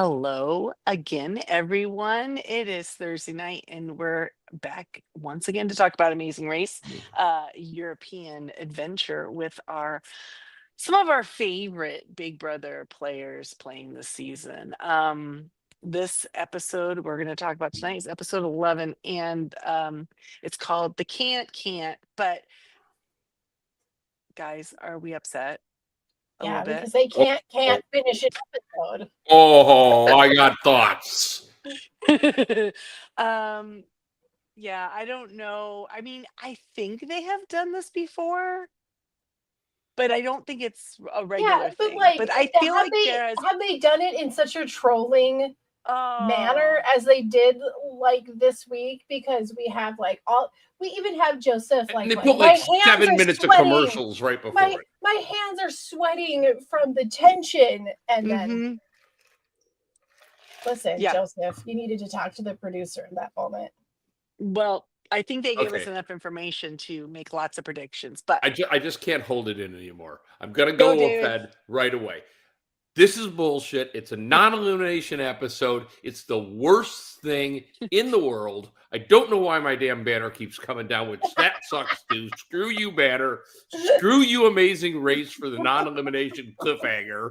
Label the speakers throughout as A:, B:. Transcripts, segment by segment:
A: Hello again, everyone. It is Thursday night, and we're back once again to talk about Amazing Race, European adventure with some of our favorite Big Brother players playing this season. This episode we're going to talk about tonight is episode 11, and it's called "The Can't." But guys, are we upset? A
B: Yeah,
A: little bit.
B: because they can't finish an episode.
C: Oh, I got thoughts.
A: Yeah, I don't know. I mean, I think they have done this before, but I don't think it's a regular
B: Yeah, but
A: thing.
B: like,
A: But I feel
B: have
A: like
B: they
A: there has
B: have they done it in such a trolling manner
A: oh
B: as they did like this week? Because we have we even have Joseph
C: And they
B: like
C: put
B: my
C: like
B: hands
C: 7
B: are
C: minutes of
B: sweating.
C: commercials right before
B: My
C: it.
B: my hands are sweating from the tension, and then
A: mhm.
B: listen,
A: Yeah.
B: Joseph, you needed to talk to the producer in that moment.
A: Well, I think they gave us
C: Okay.
A: enough information to make lots of predictions. But
C: I just can't hold it in anymore. I'm gonna
A: Go,
C: go
A: David.
C: ahead right away. This is bullshit. It's a non-elimination episode. It's the worst thing in the world. I don't know why my damn banner keeps coming down, which that sucks too. Screw you, banner. Screw you, Amazing Race, for the non-elimination cliffhanger.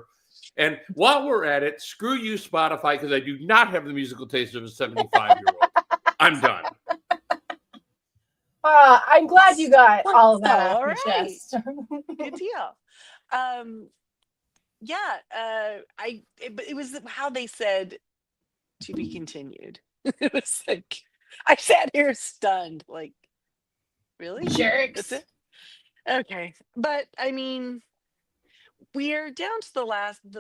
C: And while we're at it, screw you, Spotify, because I do not have the musical taste of a 75-year-old. I'm done.
B: I'm glad you got all of that
A: So,
B: off your
A: all right.
B: chest.
A: Good deal. Yeah, but it was how they said to be continued. It was like I sat here stunned, like, really?
B: Jerks.
A: That's it? Okay. But I mean, we're down to the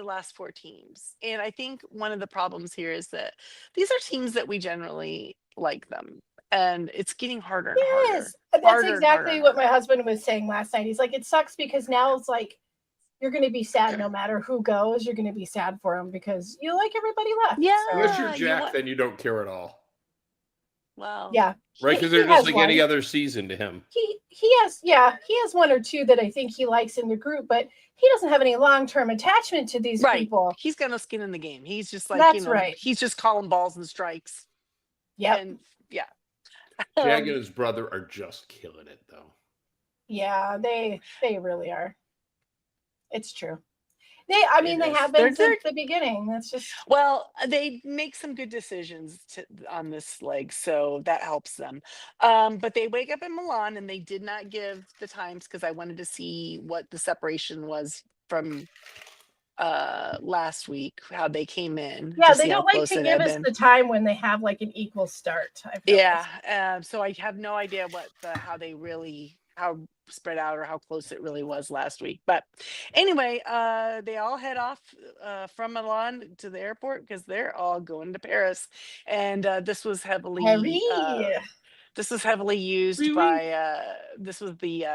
A: last four teams. And I think one of the problems here is that these are teams that we generally like them. And it's getting harder and harder.
B: Yes, that's
A: Harder and
B: exactly
A: harder
B: what my husband was saying last night. He's like, it sucks because now it's like you're going to be sad no matter who goes. You're going to be sad for him because you like everybody left.
A: Yeah.
C: Unless you're
A: you
C: Jack,
A: want-
C: then you don't care at all.
A: Well,
B: Yeah.
C: Right?
B: He-
C: Because
B: he
C: they're just
B: has
C: like
B: one.
C: any other season to him.
B: He has one or two that I think he likes in the group, but he doesn't have any long-term attachment to these
A: right.
B: people.
A: He's got no skin in the game. He's just like,
B: That's right.
A: He's just calling balls and strikes.
B: Yep.
A: And yeah.
C: Jack and his brother are just killing it, though.
B: Yeah, they really are. It's true. They
A: It is.
B: have been
A: They're-
B: since the beginning. That's just
A: Well, they make some good decisions on this leg, so that helps them. But they wake up in Milan, and they did not give the times because I wanted to see what the separation was from last week, how they came in.
B: yeah.
A: to
B: They
A: see how
B: don't like
A: close
B: to
A: it
B: give
A: had
B: us
A: been.
B: the time when they have like an equal start. I've noticed.
A: Yeah, so I have no idea how spread out or how close it really was last week. But anyway, they all head off from Milan to the airport because they're all going to Paris, and this was heavily used
C: Wee-wee.
A: by this was the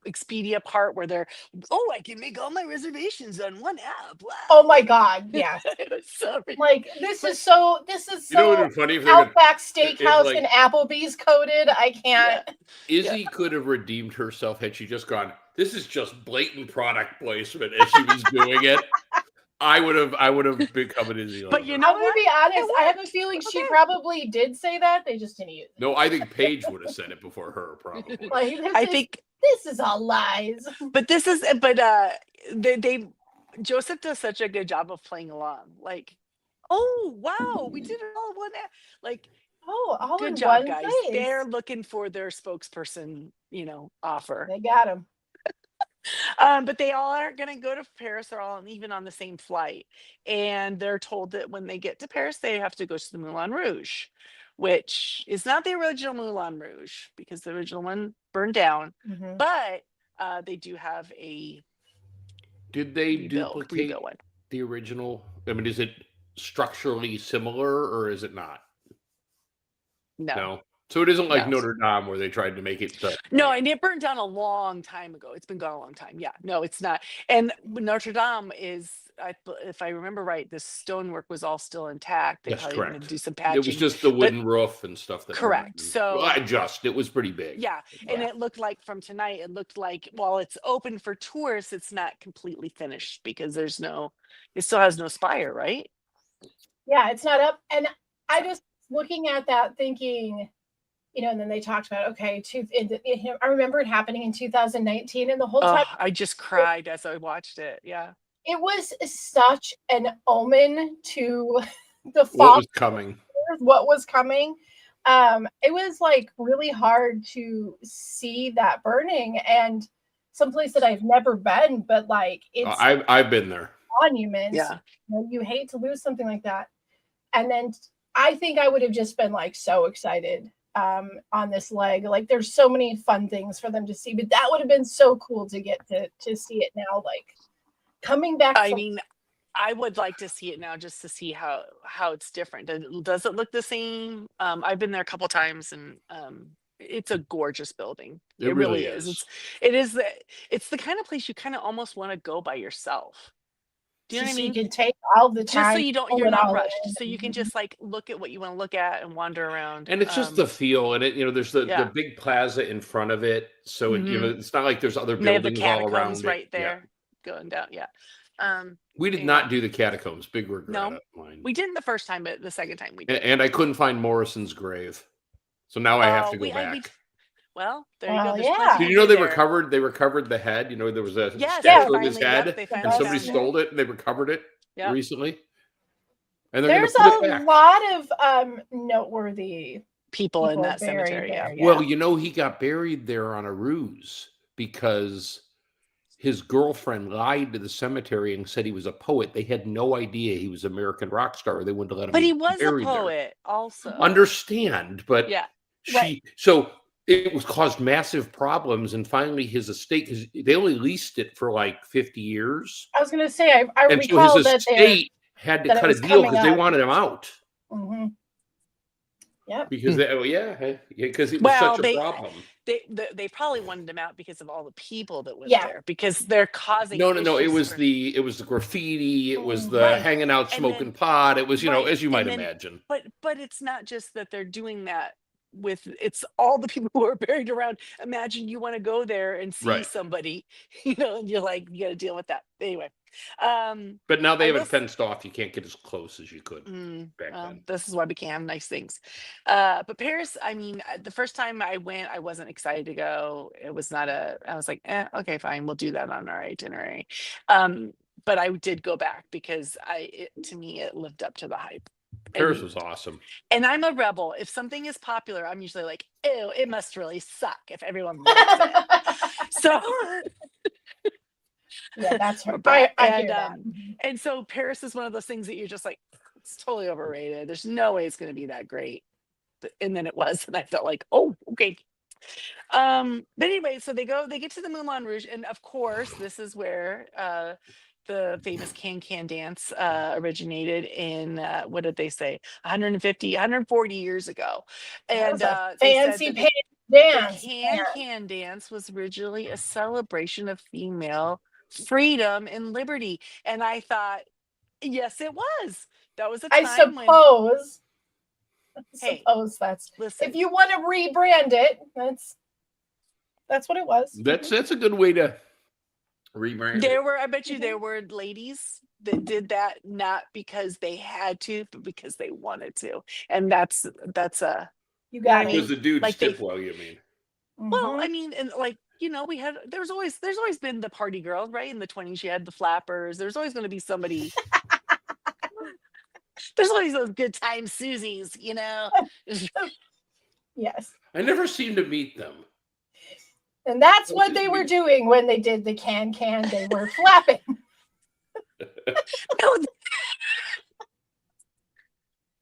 A: Expedia part where they're, oh, I can make all my reservations on one app. Wow.
B: Oh my god, yeah.
A: It was so
B: Like this is so
C: You know what would be funny if they would,
B: Outback
C: if,
B: Steakhouse
C: like,
B: and Applebee's coded. I can't.
C: Izzy could have redeemed herself had she just gone, this is just blatant product placement as she was doing it. I would have become an Izzy.
A: But you
B: I'm
A: know
B: gonna
A: what?
B: be honest. I have a
A: worked.
B: feeling she
A: Okay.
B: probably did say that. They just didn't use it.
C: No, I think Paige would have said it before her, probably.
B: Like
A: I think
B: this is all lies.
A: but they Joseph does such a good job of playing along, like, oh wow, we did it all in one like,
B: Oh, all
A: good
B: in
A: job,
B: one
A: guys.
B: place.
A: They're looking for their spokesperson offer.
B: They got him.
A: But they all are going to go to Paris. They're all even on the same flight, and they're told that when they get to Paris they have to go to the Moulin Rouge, which is not the original Moulin Rouge because the original one burned down.
B: Mhm.
A: But they do have a
C: Did they
A: rebuilt
C: duplicate
A: one.
C: the original? I mean, is it structurally similar or is it not?
A: No.
C: So it isn't like
A: No.
C: Notre Dame where they tried to make it.
A: No, and it burned down a long time ago. It's been gone a long time. Yeah, no, it's not. And Notre Dame is, if I remember right, the stonework was all still intact. They
C: That's
A: probably wanted
C: correct.
A: to do some patching.
C: It was just the wooden roof and stuff that
A: Correct.
C: burned.
A: So-
C: Well, it was pretty big.
A: Yeah, and it looked like from tonight, it looked like while it's open for tourists, it's not completely finished because it still has no spire, right?
B: Yeah, it's not up. And I just looking at that thinking, and then they talked about, okay, I remember it happening in 2019, and the whole time
A: I just cried as I watched it. Yeah.
B: it was such an omen to the
C: What
B: fall,
C: was coming?
B: what was coming. It was like really hard to see that burning, and someplace that I've never been, but like it's
C: I've been there.
B: monuments.
A: Yeah.
B: You hate to lose something like that. And then I think I would have just been like so excited on this leg. Like there's so many fun things for them to see, but that would have been so cool to get to see it now, like coming back.
A: I mean, I would like to see it now just to see how it's different. Does it look the same? I've been there a couple times, and it's a gorgeous building.
C: It really is.
A: It's the kind of place you kind of almost want to go by yourself. Do you know what I mean?
B: You can take all the time.
A: Just so you're not rushed.
B: in.
A: So you can just like look at what you want to look at and wander around.
C: And it's just the feel, and there's the
A: Yeah.
C: big plaza in front of it, so it's not like there's other
A: And they have the
C: buildings all
A: catacombs
C: around
A: right
C: it. Yeah.
A: there going down. Yeah.
C: We did not do the catacombs. Big regret
A: No,
C: of mine.
A: we didn't the first time, but the second time we did.
C: And I couldn't find Morrison's grave, so now I have to go back.
A: Well, there you go.
B: Well,
A: There's
B: yeah.
A: plenty
C: Did
A: to
C: you know
A: do
C: they
A: there.
C: recovered the head? There was a
A: Yes,
C: statue of his
A: finally,
C: head,
A: yep, they found
C: and
A: it
C: somebody
A: down there.
C: stole it, and they recovered it
A: Yep.
C: recently. And they're
B: There's
C: going to put it
B: a
C: back.
B: lot of noteworthy
A: people in that
B: buried
A: cemetery. Yeah.
B: there,
C: Well, he got buried there on a ruse because his girlfriend lied to the cemetery and said he was a poet. They had no idea he was an American rock star. They wouldn't let him.
A: But he was a
C: buried there.
A: poet also.
C: Understand, but
A: Yeah.
C: So it was caused massive problems, and finally his estate, because they only leased it for like 50 years,
B: I was going to say, I
C: and
B: recall
C: so his
B: that
C: estate had to
B: that it
C: cut a
B: was
C: deal
B: coming
C: because they
B: up.
C: wanted him out.
B: Mm-hmm. Yep.
C: Because because it was
A: Well,
C: such a problem.
A: They probably wanted him out because of all the people that lived
B: Yeah.
A: there, because they're causing
C: No. It
A: issues
C: was
A: for-
C: the graffiti. It was the
A: Right.
C: hanging out
A: And
C: smoking
A: then-
C: pot. It was
A: right,
C: as you might
A: and then-
C: imagine.
A: But it's not just that they're doing that with, it's all the people who are buried around. Imagine you want to go there and see
C: Right.
A: somebody, and you're like, you got to deal with that anyway.
C: But now they
A: I
C: have
A: will
C: it fenced off. You can't get as close as you could back
A: well,
C: then.
A: this is why we can nice things. But Paris, I mean, the first time I went, I wasn't excited to go. It was not I was like, okay, fine, we'll do that on our itinerary. But I did go back because to me, it lived up to the hype.
C: Paris was awesome.
A: And I'm a rebel. If something is popular, I'm usually like, ew, it must really suck if everyone loves it. So
B: Yeah, that's her.
A: But-
B: I hear that.
A: and so Paris is one of those things that you're just like, it's totally overrated. There's no way it's going to be that great. And then it was, and I felt like, oh, okay. But anyway, so they get to the Moulin Rouge, and of course, this is where the famous can dance originated in what did they say, 140 years ago. And
B: That was a
A: they said
B: fancy
A: that
B: pants
A: the
B: dance.
A: can dance was originally a celebration of female freedom and liberty. And I thought, yes, it was. That was a time
B: I
A: when,
B: suppose.
A: Hey,
B: suppose that's
A: listen,
B: if you want to rebrand it. That's what it was.
C: That's a good way to rebrand it.
A: I bet you there were ladies that did that not because they had to, but because they wanted to. And that's
B: You got
A: mean,
C: Because the dude
A: like
C: stiff well, you mean?
A: well,
B: Mhm.
A: I mean, and like, there's always been the party girl, right? In the 20s, you had the flappers. There's always going to be somebody. There's always those good time Susies,
B: Yes.
C: I never seem to meet them.
B: And that's
C: Well,
B: what
C: just
B: they were
C: be-
B: doing when they did the can. They were flapping.
A: No,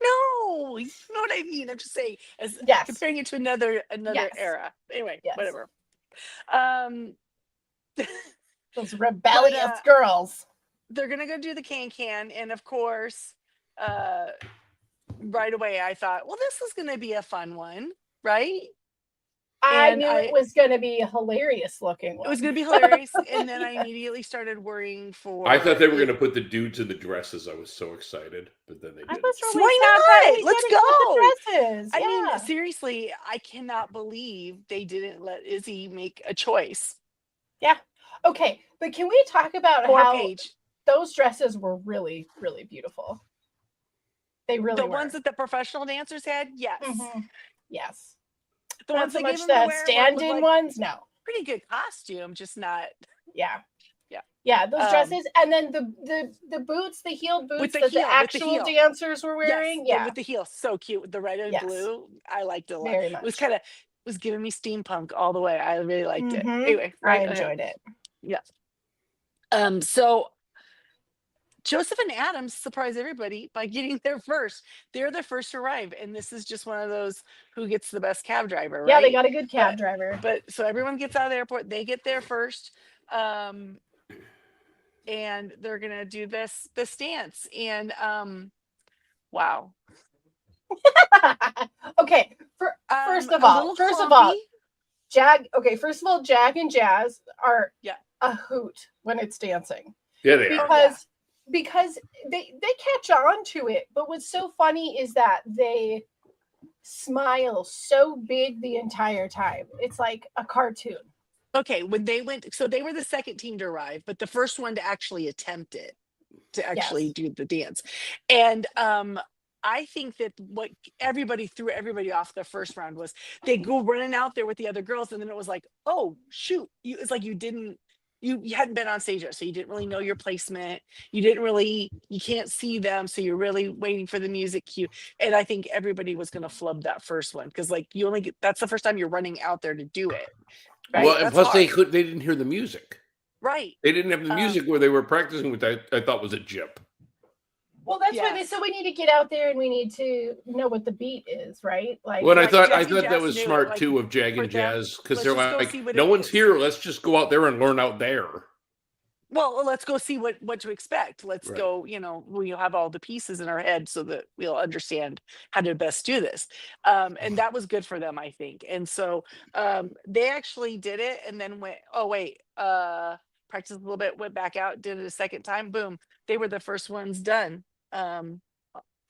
A: no, you know what I mean. I'm just saying, as
B: Yes.
A: comparing it to another
B: Yes.
A: era. Anyway,
B: Yes.
A: whatever.
B: Those rebellious
A: But,
B: girls.
A: They're gonna go do the can, and of course, right away I thought, well, this is gonna be a fun one, right?
B: I
A: and
B: knew
A: I-
B: it was going to be a hilarious looking one.
A: It was gonna be hilarious, and then I immediately started worrying for.
C: I thought they were going to put the dudes in the dresses. I was so excited, but then they
B: I
C: didn't.
B: was really
A: Why
B: sad that
A: not?
B: we
A: Let's
B: didn't get
A: go.
B: the dresses.
A: I
B: Yeah.
A: mean, seriously, I cannot believe they didn't let Izzy make a choice.
B: Okay, but can we talk about
A: Or
B: how
A: Paige.
B: those dresses were really, really beautiful? They really
A: The
B: were.
A: ones that the professional dancers had, yes.
B: Mhm. Yes.
A: The
B: Not
A: ones
B: so
A: they
B: much
A: gave them to
B: the
A: wear were
B: stand-in
A: like
B: ones. No.
A: pretty good costume, just not.
B: Yeah.
A: Yeah.
B: Yeah, those
A: Um,
B: dresses, and then the boots, the heeled boots
A: the
B: that the
A: heel, with the
B: actual
A: heel.
B: dancers were wearing.
A: Yes,
B: Yeah,
A: with the heel, so cute with the red and
B: Yes.
A: blue. I liked it a lot.
B: very
A: It was
B: much.
A: kind of was giving me steampunk all the way. I really liked it.
B: Mhm.
A: Anyway,
B: I
A: right?
B: enjoyed it.
A: Yeah. So Joseph and Adams surprise everybody by getting there first. They're the first to arrive, and this is just one of those who gets the best cab driver,
B: Yeah,
A: right?
B: they got a good cab driver.
A: But so everyone gets out of the airport, they get there first. And they're gonna do this dance. And wow.
B: Okay, first of
A: A
B: all,
A: little clumpy.
B: First of all, Jag and Jazz are
A: Yeah.
B: a hoot when it's dancing.
C: Yeah, they are.
B: Because they catch on to it. But what's so funny is that they smile so big the entire time. It's like a cartoon.
A: Okay, when they went, so they were the second team to arrive, but the first one to actually attempt it, to actually
B: Yes.
A: do the dance. And I think that what everybody threw everybody off the first round was they go running out there with the other girls, and then it was like, oh shoot, it's like you hadn't been on stage yet, so you didn't really know your placement. You can't see them, so you're really waiting for the music cue. And I think everybody was going to flub that first one because like that's the first time you're running out there to do it. Right?
C: Well, and
A: That's
C: plus
A: hard.
C: they didn't hear the music.
A: Right.
C: They didn't have the music where they were practicing, which I thought was a jip.
B: Well, that's why
A: Yeah.
B: they said we need to get out there and we need to know what the beat is, right? Like,
C: Well, and I
A: Right,
C: thought
A: Jazzy
C: that
A: Jazz
C: was
A: knew it,
C: smart
A: like,
C: too of Jag
A: for
C: and
A: them,
C: Jazz because
A: let's
C: they're
A: just go
C: like,
A: see what
C: no
A: it
C: one's
A: is."
C: here. Let's just go out there and learn out there.
A: Well, let's go see what to expect. Let's
C: Right.
A: go, we'll have all the pieces in our head so that we'll understand how to best do this. And that was good for them, I think. And so they actually did it and then went, oh wait, practiced a little bit, went back out, did it a second time, boom. They were the first ones done on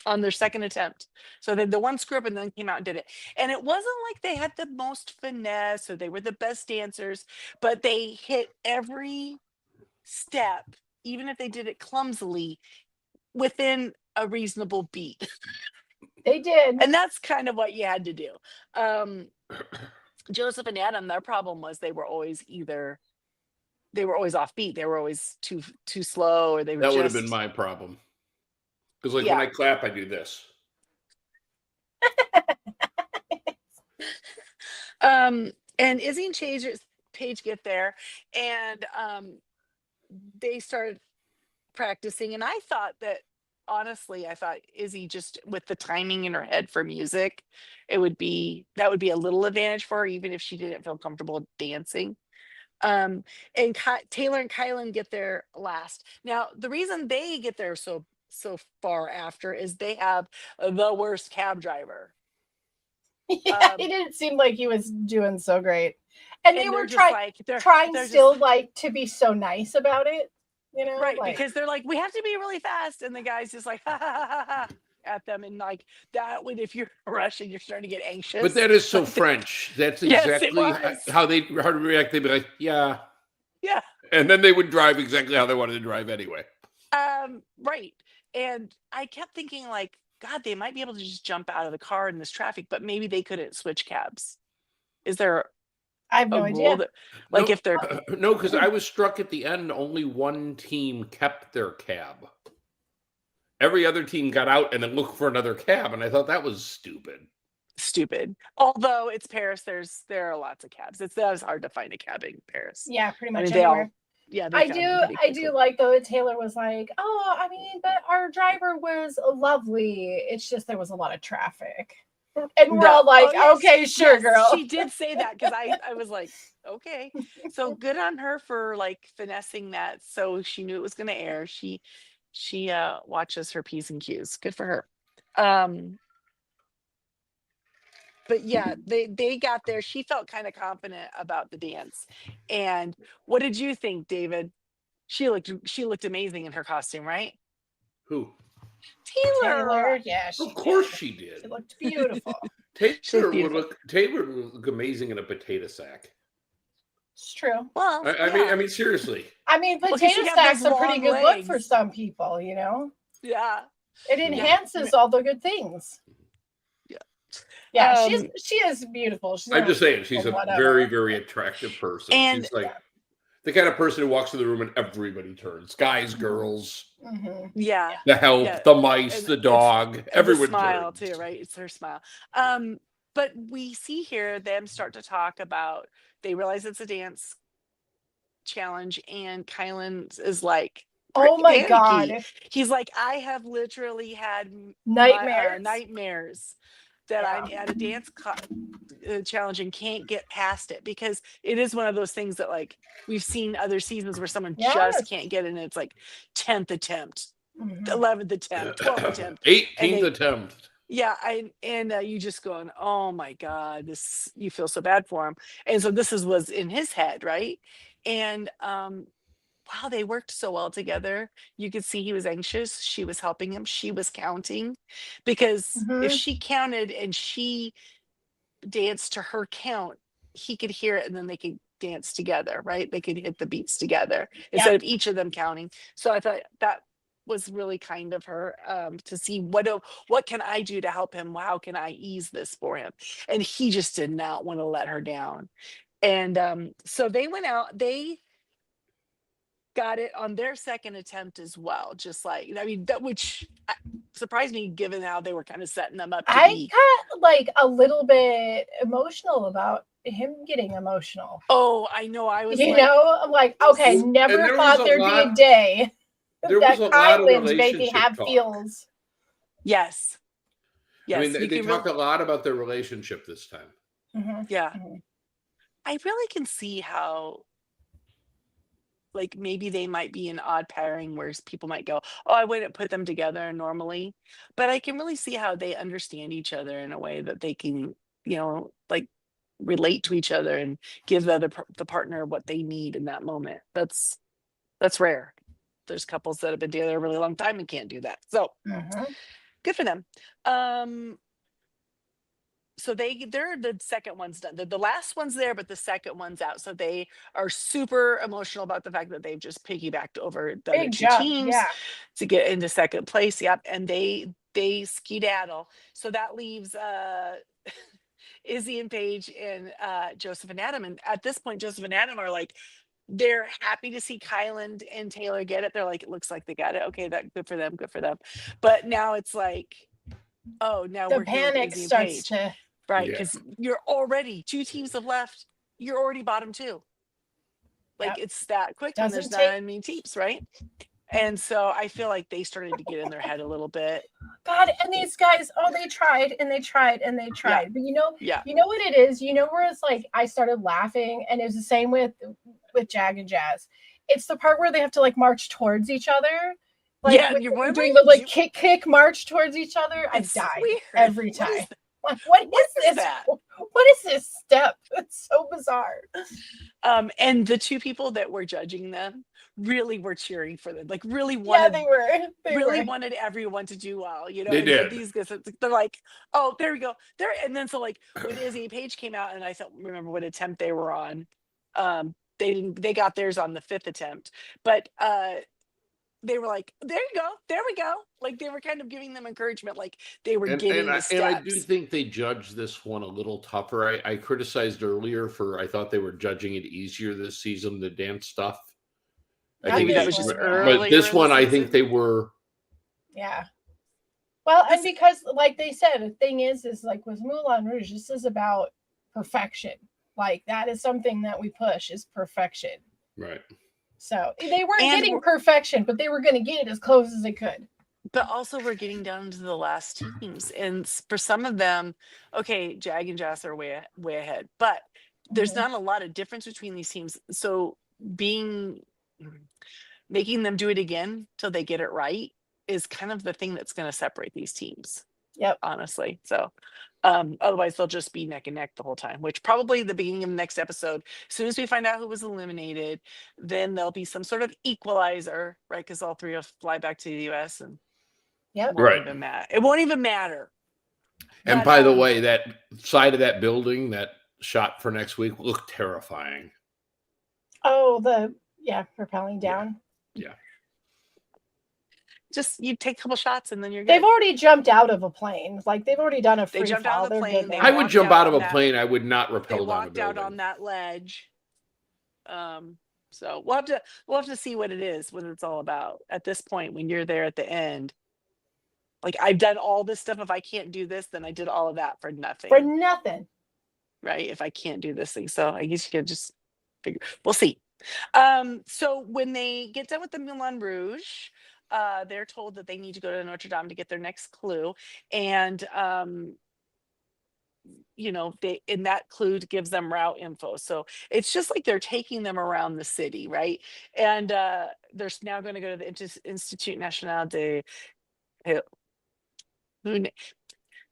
A: their second attempt. So then the one screw up and then came out and did it. And it wasn't like they had the most finesse or they were the best dancers, but they hit every step, even if they did it clumsily, within a reasonable beat.
B: they did.
A: And that's kind of what you had to do. Joseph and Adam, their problem was they were always offbeat. They were always too slow, or they were
C: That would have been my problem. Because like when I clap, I do this.
A: And Izzy and Paige get there, and they started practicing. And I thought Izzy, just with the timing in her head for music, that would be a little advantage for her, even if she didn't feel comfortable dancing. And Taylor and Kylan get there last. Now, the reason they get there so far after is they have the worst cab driver.
B: Yeah, he didn't seem like he was doing so great. And they were trying still like to be so nice about it,
A: right?
B: like,
A: because they're like, we have to be really fast, and the guy's just like ha ha ha ha at them, and like that would, if you're rushing, you're starting to get anxious.
C: But that is so French. That's exactly how they react. They'd be like, yeah, and then they would drive exactly how they wanted to drive anyway.
A: Right. And I kept thinking, like, God, they might be able to just jump out of the car in this traffic, but maybe they couldn't switch cabs. Is there
B: I have no idea.
A: Like, if they're
C: no, because I was struck at the end. Only one team kept their cab. Every other team got out and then looked for another cab, and I thought that was stupid.
A: Although it's Paris, there are lots of cabs. That was hard to find a cab in Paris.
B: Yeah, pretty much
A: everywhere.
B: I do like, though, that Taylor was like, oh, I mean, but our driver was lovely. It's just there was a lot of traffic. And we're all like, okay, sure, girl.
A: She did say that, because I was like, okay. So good on her for like finessing that. So she knew it was going to air. She watches her P's and Q's. Good for her. But yeah, they got there. She felt kind of confident about the dance. And what did you think, David? She looked amazing in her costume, right?
C: Who?
B: Taylor, yeah.
C: Of course she did.
B: She looked beautiful.
C: Taylor would look amazing in a potato sack.
B: It's true.
A: Well,
C: I mean, seriously.
B: I mean, potato sack's a pretty good look for some people,
A: Yeah.
B: It enhances all the good things.
A: Yeah.
B: Yeah, she is beautiful. She's
C: I'm just saying, she's a
B: whatever.
C: very, very attractive person.
A: And-
C: she's like the kind of person who walks in the room and everybody turns. Guys, girls,
A: Yeah.
C: the help,
A: Yeah.
C: the mice,
A: And
C: the dog,
A: And
C: everyone
A: the smile
C: turns.
A: too, right? It's her smile. But we see here them start to talk about, they realize it's a dance challenge, and Kylan is like,
B: Oh my
A: panicky.
B: God.
A: He's like, I have literally had
B: Nightmares.
A: nightmares that I'm at a dance challenge and can't get past it, because it is one of those things that, like, we've seen other seasons where someone
B: Yes.
A: just can't get it, and it's like 10th attempt, 11th attempt, 12th attempt,
C: 18th attempt.
A: yeah, you just going, oh my God, this, you feel so bad for him. And so this was in his head, right? And wow, they worked so well together. You could see he was anxious. She was helping him. She was counting, because if she counted and she danced to her count, he could hear it, and then they could dance together, right? They could hit the beats together instead of each of them counting. So I thought that was really kind of her, to see what can I do to help him? How can I ease this for him? And he just did not want to let her down. And so they went out, they got it on their second attempt as well. Just like, I mean, that, which surprised me given how they were kind of setting them up to
B: I got like a little bit emotional about him getting emotional.
A: Oh, I know. I was
B: I'm like, okay, never thought there'd be a day that Kylan's maybe have feels.
A: Yes.
C: I mean, they talk a lot about their relationship this time.
A: Yeah. I really can see how, like, maybe they might be an odd pairing where people might go, oh, I wouldn't put them together normally. But I can really see how they understand each other in a way that they can, like, relate to each other and give the partner what they need in that moment. That's rare. There's couples that have been together a really long time and can't do that. So good for them. So they're the second one's done. The last one's there, but the second one's out. So they are super emotional about the fact that they've just piggybacked over the other two teams to get into second place. Yep. And they skedaddle. So that leaves Izzy and Paige and Joseph and Adam. And at this point, Joseph and Adam are like, they're happy to see Kylan and Taylor get it. They're like, it looks like they got it. Okay, that good for them. Good for them. But now it's like, oh, now
B: the
A: we're
B: panic starts to,
A: right? Because you're already 2 teams have left. You're already bottom 2. Like it's that quick when there's not many teams, right? And so I feel like they started to get in their head a little bit.
B: God, and these guys, they tried and they tried and they tried. But you know what it is? Where it's like I started laughing, and it was the same with Jag and Jazz. It's the part where they have to like march towards each other. Like, you're doing the like kick march towards each other. I die every time. What is this? What is this step? It's so bizarre.
A: And the 2 people that were judging them really were cheering for them. Like really wanted, they wanted everyone to do well.
C: They did.
A: These guys, they're like, oh, there we go. There, and then so like when Izzy and Paige came out, and I don't remember what attempt they were on. They got theirs on the 5th attempt, but they were like, there you go, there we go. Like they were kind of giving them encouragement, like they were getting the steps.
C: And I do think they judged this one a little tougher. I criticized earlier I thought they were judging it easier this season, the dance stuff. I think that was just early. But this one, I think they were.
B: Yeah. Well, and because, like they said, the thing is like with Moulin Rouge, this is about perfection. Like that is something that we push is perfection.
C: Right.
B: So they weren't getting perfection, but they were going to get it as close as they could.
A: But also we're getting down to the last teams. And for some of them, okay, Jag and Jazz are way ahead. But there's not a lot of difference between these teams. So making them do it again till they get it right is kind of the thing that's going to separate these teams.
B: Yep.
A: Honestly. So otherwise they'll just be neck and neck the whole time, which probably the beginning of the next episode, as soon as we find out who was eliminated, then there'll be some sort of equalizer, right? Because all 3 will fly back to the US and it won't even matter.
C: And
A: but,
C: by the way, that side of that building, that shot for next week, looked terrifying.
B: Oh, rappelling down.
C: Yeah.
A: just you take a couple shots and then you're good.
B: They've already jumped out of a plane. Like they've already done a
A: They
B: free
A: jumped out
B: fall.
A: of the
B: They're
A: plane,
B: good
A: they
B: there.
C: I would
A: walked
C: jump
A: out
C: out of
A: on
C: a
A: that-
C: plane. I would not
A: They
C: rappel down a
A: walked out
C: building.
A: on that ledge. So we'll have to see what it is, what it's all about at this point when you're there at the end. Like I've done all this stuff. If I can't do this, then I did all of that for nothing.
B: For nothing.
A: Right? If I can't do this thing. So I guess you could just figure. We'll see. So when they get done with the Moulin Rouge, they're told that they need to go to Notre Dame to get their next clue. And they in that clue gives them route info. So it's just like they're taking them around the city, right? And they're now going to go to the Institut National de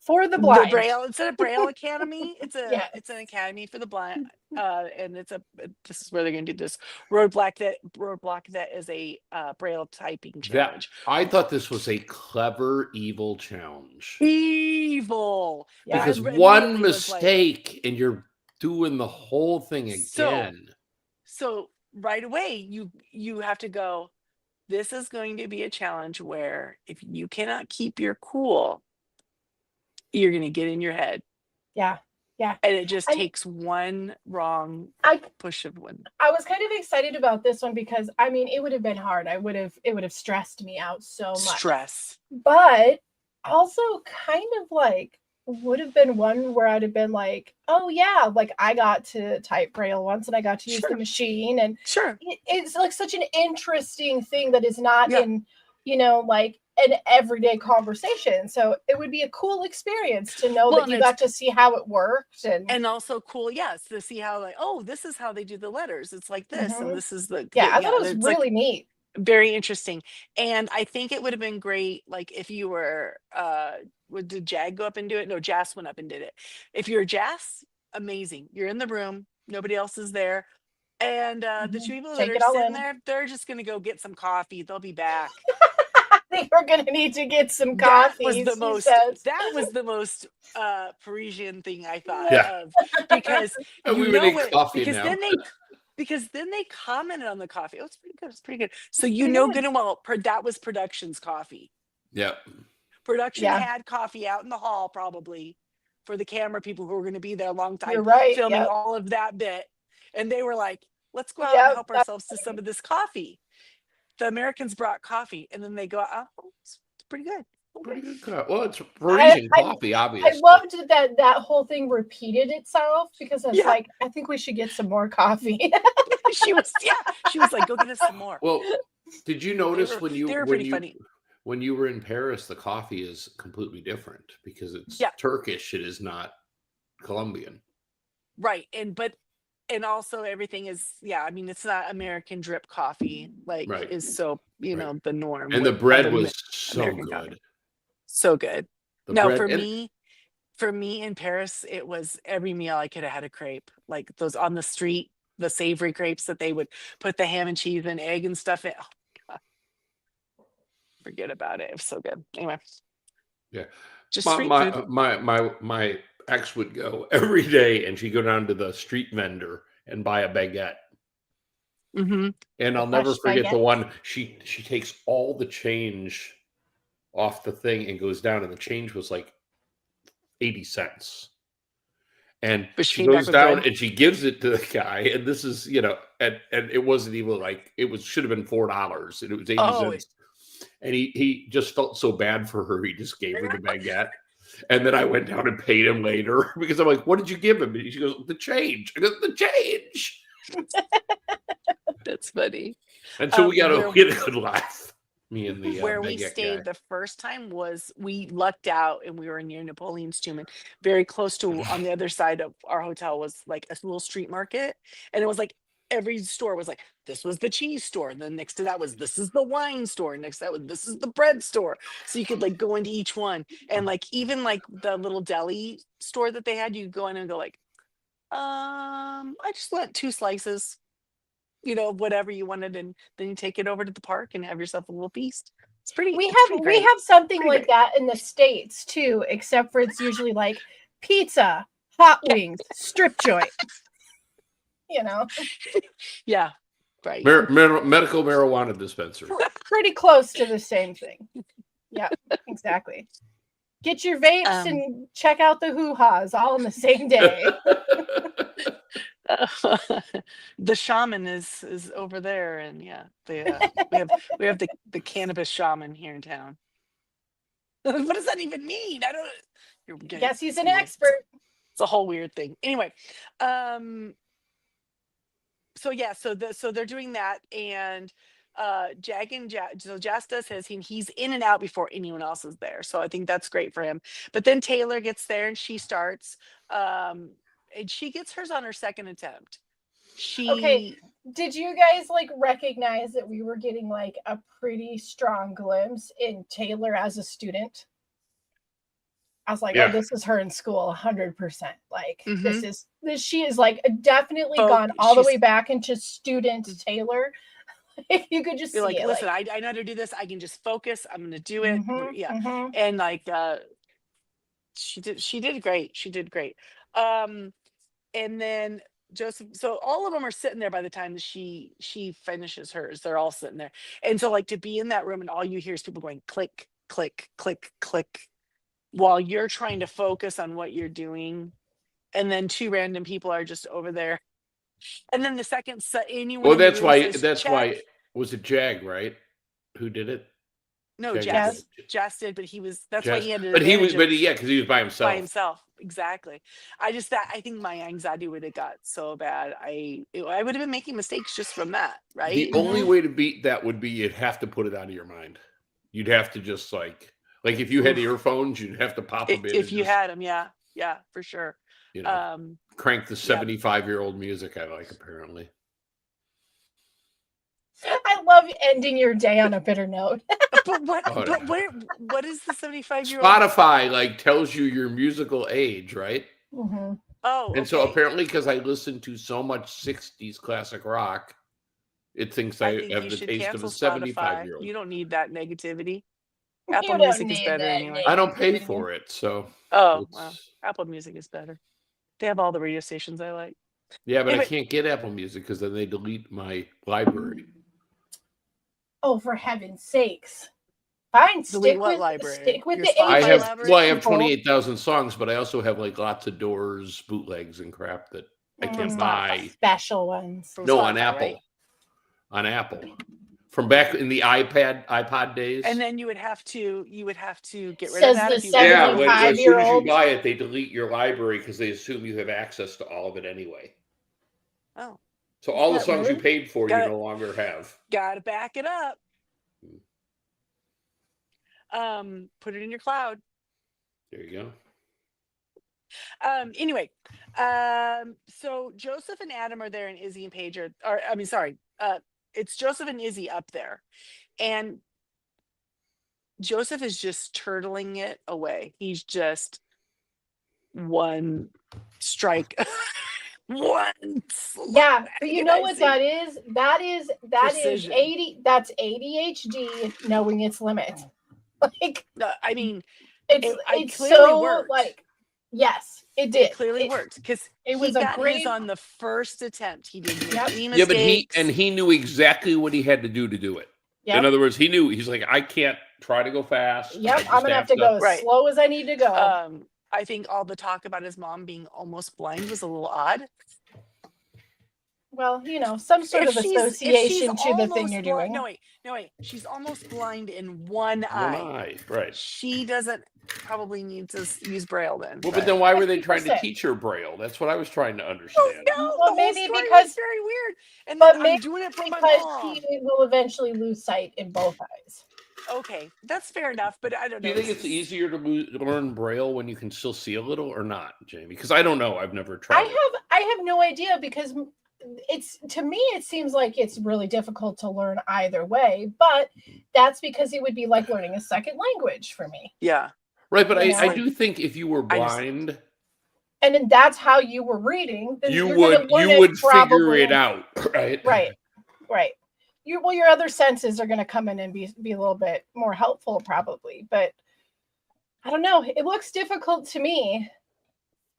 B: For the
A: the
B: blind.
A: Braille. It's a Braille Academy. It's
B: Yes.
A: it's an academy for the blind. And this is where they're going to do this roadblock that is a Braille typing challenge.
C: I thought this was a clever, evil challenge.
A: Evil.
B: Yeah.
C: Because
A: I
C: one
A: immediately was like-
C: mistake and you're doing the whole thing again.
A: So right away you have to go, this is going to be a challenge where if you cannot keep your cool, you're going to get in your head.
B: Yeah.
A: And it just
B: I-
A: takes one wrong
B: I
A: push of one.
B: I was kind of excited about this one because it would have been hard. It would have stressed me out so much.
A: Stress.
B: But also kind of like would have been one where I'd have been like, oh yeah, like I got to type Braille once and I got to use
A: Sure.
B: the machine, and
A: Sure.
B: it's like such an interesting thing that is not
A: Yeah.
B: in like an everyday conversation. So it would be a cool experience to know
A: Well,
B: that
A: and
B: you
A: it's-
B: got to see how it worked and
A: Also cool, yes, to see how like, oh, this is how they do the letters. It's like this,
B: Mhm.
A: and this is the
B: yeah, I thought it was
A: it's like
B: really neat.
A: very interesting. And I think it would have been great, like if you were did Jag go up and do it? No, Jas went up and did it. If you're Jas, amazing. You're in the room, nobody else is there. And the
B: Mhm.
A: two people
B: Take
A: that
B: it
A: are
B: all
A: sitting
B: in.
A: there, they're just gonna go get some coffee. They'll be back.
B: I think we're gonna need to get some
A: That
B: coffee.
A: was the most Parisian thing I thought
C: Yeah.
A: of, because
C: And
A: you
C: we would
A: know
C: need
A: what,
C: coffee
A: because
C: now.
A: then they commented on the coffee. Oh, it's pretty good. It's pretty good. So you
B: pretty
A: know
B: good.
A: good and well that was production's coffee.
C: Yep.
A: Production
B: Yeah.
A: had coffee out in the hall probably for the camera people who were going to be there a long time
B: You're right.
A: filming
B: Yep.
A: all of that bit. And they were like, let's go out
B: Yep,
A: and help
B: that's
A: ourselves to some of this coffee. The Americans brought coffee and then they go, oh, it's pretty good.
C: Pretty good coffee. Well, it's Parisian coffee,
B: I
C: obviously.
B: loved that whole thing repeated itself because I was
A: Yeah.
B: like, I think we should get some more coffee.
A: She was like, go get us some more.
C: Well, did you notice
A: were-
C: when you
A: they were
C: when
A: pretty
C: you
A: funny.
C: when you were in Paris, the coffee is completely different because it's
A: Yeah.
C: Turkish. It is not Colombian.
A: Right. And also everything is, I mean, it's not American drip coffee, like
C: Right.
A: is so,
C: Right.
A: the norm.
C: And the
A: with
C: bread
A: other
C: was so
A: American
C: good.
A: coffee. So good.
C: The
A: No,
C: bread-
A: for
C: and-
A: me in Paris, it was every meal I could have had a crepe, like those on the street, the savory crepes that they would put the ham and cheese and egg and stuff in. Oh, God. Forget about it. It was so good. Anyway.
C: Yeah.
A: Just
C: my,
A: street
C: my,
A: food.
C: my ex would go every day and she'd go down to the street vendor and buy a baguette.
A: Mm-hmm.
C: And I'll
B: Fresh
C: never forget the
B: baguette.
C: one she takes all the change off the thing and goes down, and the change was like 80 cents. And
A: But
C: she
A: came back
C: goes
A: with
C: down
A: bread?
C: and she gives it to the guy, and this is, and it wasn't even like should have been $4 and it was 80
A: Oh,
C: cents. And he just felt so bad for her, he just gave her the baguette. And then I went down and paid him later because I'm like, what did you give him? And she goes, the change. I go, the change.
A: That's funny.
C: And so we got
A: where-
C: a good laugh. Me and the
A: Where we
C: baguette
A: stayed
C: guy.
A: the first time was we lucked out and we were near Napoleon's Tomb, and very close to on the other side of our hotel was like a little street market, and it was like every store was like, this was the cheese store, and then next to that was this is the wine store, and next to that was this is the bread store, so you could like go into each one, and like even like the little deli store that they had, you could go in and go like, I just want 2 slices, whatever you wanted, and then you take it over to the park and have yourself a little feast. It's pretty.
B: we
A: it's
B: have
A: pretty
B: we
A: great.
B: have something
A: Pretty
B: like that in the States too, except for it's usually like pizza, hot wings, strip joint.
A: Yeah. Right.
C: Medical marijuana dispenser.
B: Pretty close to the same thing. Yeah, exactly. Get your vapes
A: Um,
B: and check out the hoo-has all in the same day.
A: The shaman is over there, and yeah, we have the cannabis shaman here in town. What does that even mean? I don't. You're getting
B: Guess he's an
A: weird.
B: expert.
A: It's a whole weird thing. Anyway, so yeah, so they're doing that, and so Jas does his, he's in and out before anyone else is there. So I think that's great for him. But then Taylor gets there and she starts, and she gets hers on her second attempt.
B: Okay. Did you guys like recognize that we were getting like a pretty strong glimpse in Taylor as a student? I was like,
C: Yeah.
B: oh, this is her in school 100%. Like
A: Mhm.
B: she is like definitely gone all the way back into student Taylor. You could just
A: Be
B: see
A: like,
B: it.
A: listen, I know how to do this. I can just focus. I'm gonna do it.
B: Mhm.
A: And like she did great. She did great. And then Joseph, so all of them are sitting there by the time that she finishes hers. They're all sitting there. And so like to be in that room and all you hear is people going click, click, click, click, while you're trying to focus on what you're doing. And then two random people are just over there. And then the second anyone.
C: Well,
A: in the
C: that's
A: room
C: why.
A: says,
C: That's
A: "Check."
C: why. Was it Jag, right? Who did it?
A: No,
C: Jag
A: Jas did, but that's
C: Jas-
A: why he had an
C: But he was.
A: advantage
C: But yeah, because he was by himself.
A: by himself. Exactly. I think my anxiety would have got so bad. I would have been making mistakes just from that, right?
C: The only way to beat that would be you'd have to put it out of your mind. You'd have to just like if you had earphones, you'd have to pop them in.
A: If you had them, yeah, for sure.
C: You know, crank the 75-year-old music I like, apparently.
B: I love ending your day on a bitter note.
A: But what? But what is the 75-year-old?
C: Spotify like tells you your musical age, right?
B: Mm-hmm.
A: Oh,
C: and so apparently, because I listen to so much 60s classic rock, it thinks I have the taste of a 75-year-old.
A: You don't need that negativity. Apple Music is better anyway.
C: I don't pay for it, so.
A: Oh, well, Apple Music is better. They have all the radio stations I like.
C: Yeah, but I can't get Apple Music because then they delete my library.
B: Oh, for heaven's sakes! Fine, stick with the
C: I have 28,000 songs, but I also have like lots of Doors, bootlegs, and crap that I can buy.
B: Special ones.
C: No, on Apple. Right? On Apple. From back in the iPod days.
A: And then you would have to get rid of that.
B: As soon
C: as you buy it, they delete your library because they assume you have access to all of it anyway.
A: Oh.
C: So all the songs you paid for, you no longer have.
A: Gotta back it up. Put it in your cloud.
C: There you
A: go. Anyway, so Joseph and Adam are there, and Izzy and Paige it's Joseph and Izzy up there, and Joseph is just turtling it away. He's just one strike.
B: Yeah, but you know what that is? That is precision. That's ADHD knowing its limits. Like,
A: I mean,
B: it's so worked. Like, yes, it did.
A: It clearly worked because
B: it was a great
A: on the first attempt. He didn't make any
C: mistakes.
A: Yeah,
C: but he knew exactly what he had to do it. Yep. In other words, he's like, I can't try to go fast.
B: Yep, I'm gonna have to go as slow as I need to go.
A: I think all the talk about his mom being almost blind was a little odd.
B: Well, some sort of association to the thing you're doing.
A: No, wait. She's almost blind in one eye.
C: Right.
A: She doesn't probably need to use Braille then.
C: Well, but then why were they trying to teach her Braille? That's what I was trying to understand.
A: No,
B: well, maybe because
A: it's very weird. And
B: but
A: I'm doing it for my mom.
B: He will eventually lose sight in both eyes.
A: Okay, that's fair enough, but I don't know.
C: Do you think it's easier to learn Braille when you can still see a little or not, Jamie? Because I don't know. I've never tried.
B: I have no idea because to me it seems like it's really difficult to learn either way, but that's because it would be like learning a second language for me.
A: Yeah.
C: Right, but I do think if you were blind
B: and then that's how you were reading, then
C: you would figure it out, right?
B: Right. Your other senses are going to come in and be a little bit more helpful probably, but I don't know. It looks difficult to me.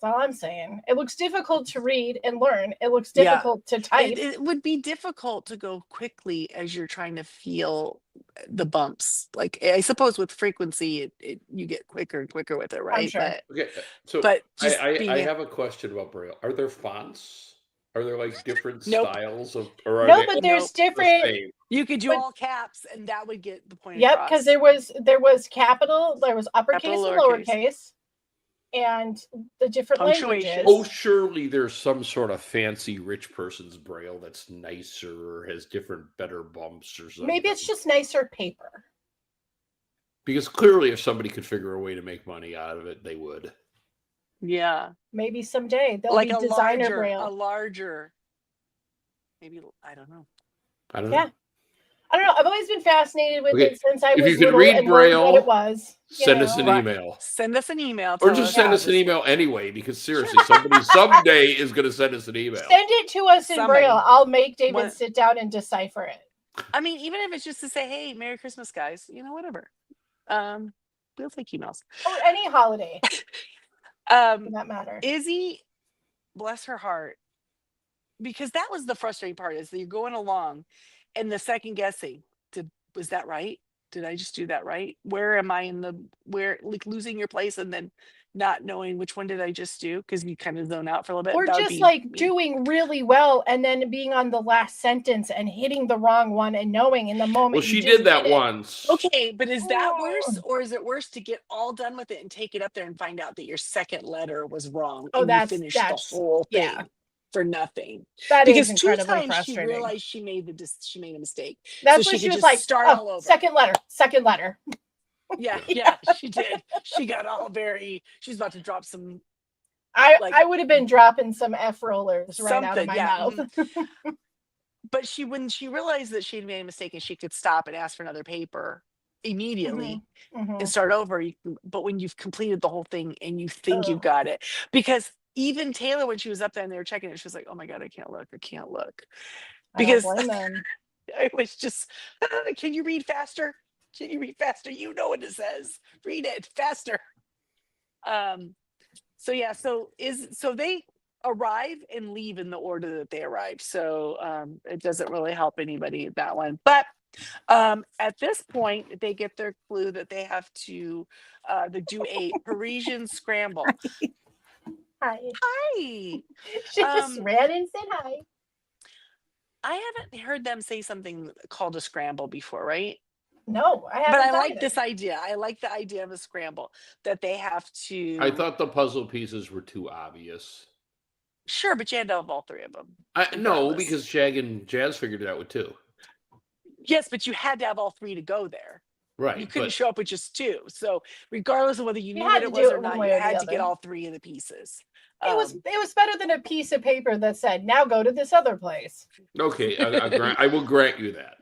B: That's all I'm saying. It looks difficult to read and learn. It looks
A: Yeah.
B: difficult to type.
A: It would be difficult to go quickly as you're trying to feel the bumps. Like I suppose with frequency, you get quicker and quicker with it, right?
B: sure.
C: Okay, so
A: But
C: I,
A: just
C: I,
A: being
C: I
A: a-
C: have a question about Braille. Are there fonts? Are there like different
A: Nope.
C: styles of, or are
B: No,
C: they
B: but
C: all
B: there's
C: the
B: different.
C: same?
A: you could do
B: but-
A: all caps, and that would get the point
B: Yep,
A: across.
B: because there was capital, there was uppercase
A: Capital,
B: and lowercase, and the different
A: Punctuation.
B: languages.
C: Oh, surely there's some sort of fancy rich person's Braille that's nicer or has different, better bumps or something.
B: Maybe it's just nicer paper.
C: because clearly, if somebody could figure a way to make money out of it, they would.
A: Yeah,
B: Maybe someday there'll
A: like
B: be
A: a
B: designer
A: larger,
B: braille.
A: Maybe I don't know.
C: I don't
B: Yeah.
C: know.
B: I don't know. I've always been fascinated with
C: Okay,
B: it since I
C: if
B: was
C: you could
B: little
C: read
B: and learned what
C: Braille,
B: it was. you
C: Send us
B: know.
C: an
A: Right.
C: email.
A: Send us an email,
C: Or
A: tell
C: just
A: us
C: send
A: how
C: us an
A: this-
C: email anyway, because seriously, somebody someday is going to send us an email.
B: Send it to us in
A: Somebody.
B: braille. I'll make David
A: What-
B: sit down and decipher it.
A: I mean, even if it's just to say, "Hey, Merry Christmas, guys," whatever. We'll take emails.
B: Or any holiday, for that matter.
A: Izzy, bless her heart, because that was the frustrating part, is that you're going along and the second guessing. Was that right? Did I just do that right? Where am I like losing your place and then not knowing which one did I just do? Because you kind of zone out for a little bit.
B: Or
A: That would
B: just
A: be
B: like
A: me.
B: doing really well and then being on the last sentence and hitting the wrong one and knowing in the moment.
C: Well,
B: you
C: she
B: just
C: did that
B: it.
C: once.
A: Okay, but is that
B: Oh.
A: worse, or is it worse to get all done with it and take it up there and find out that your second letter was wrong
B: Oh,
A: and
B: that's-
A: you finished the
B: that's-
A: whole thing
B: yeah.
A: for nothing?
B: That
A: Because
B: is
A: two
B: incredibly
A: times she
B: frustrating.
A: realized she made a mistake.
B: That's
A: so
B: when
A: she
B: she
A: could
B: was
A: just
B: like,
A: start
B: "Oh,
A: all over."
B: second letter.
A: Yeah, she did. She got all she's about to drop some like-
B: I would have been dropping some F rollers right out of
A: something,
B: my
A: yeah,
B: mouth.
A: But when she realized that she had made a mistake and she could stop and ask for another paper immediately
B: Mhm.
A: and start over, but when you've completed the whole thing and you think you've
B: Ugh.
A: got it, because even Taylor, when she was up there and they were checking it, she was like, "Oh my God, I can't look.
B: I don't
A: Because
B: blame them.
A: I was just, can you read faster? Can you read faster? You know what it says. Read it faster. So yeah, so they arrive and leave in the order that they arrive. So it doesn't really help anybody, that one. But at this point, they get their clue that they have to they do a Parisian scramble.
B: Hi.
A: Hi.
B: She just
A: Um,
B: ran and said hi.
A: I haven't heard them say something called a scramble before, right?
B: No, I haven't.
A: But I
B: thought
A: like
B: of it.
A: this idea. I like the idea of a scramble, that they have to.
C: I thought the puzzle pieces were too obvious.
A: Sure, but you had to have all three of them.
C: No,
A: Regardless.
C: because Jag and Jazz figured it out with two.
A: Yes, but you had to have all three to go there.
C: Right.
A: You couldn't
C: but
A: show up with just two. So regardless of whether you knew
B: had
A: what it
B: to
A: was
B: do
A: or
B: it
A: not,
B: one
A: you
B: way or the
A: had to get
B: other.
A: all three of the pieces.
B: It was better than a piece of paper that said, "Now go to this other place."
C: okay, I will grant you that.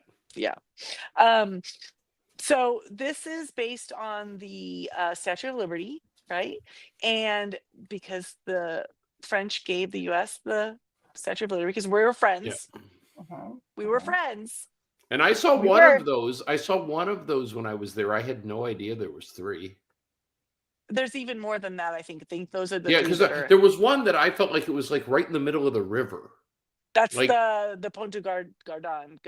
A: So this is based on the Statue of Liberty, right? And because the French gave the U.S. the Statue of Liberty, because we were friends. We were friends.
C: And I saw
B: We
C: one
B: were.
C: of those. I saw one of those when I was there. I had no idea there was three.
A: There's even more than that. I think those are the
C: Yeah,
A: three
C: because
A: that are.
C: there was one that I felt like it was like right in the middle of the river.
A: That's
C: like-
A: the Pont de Gardon.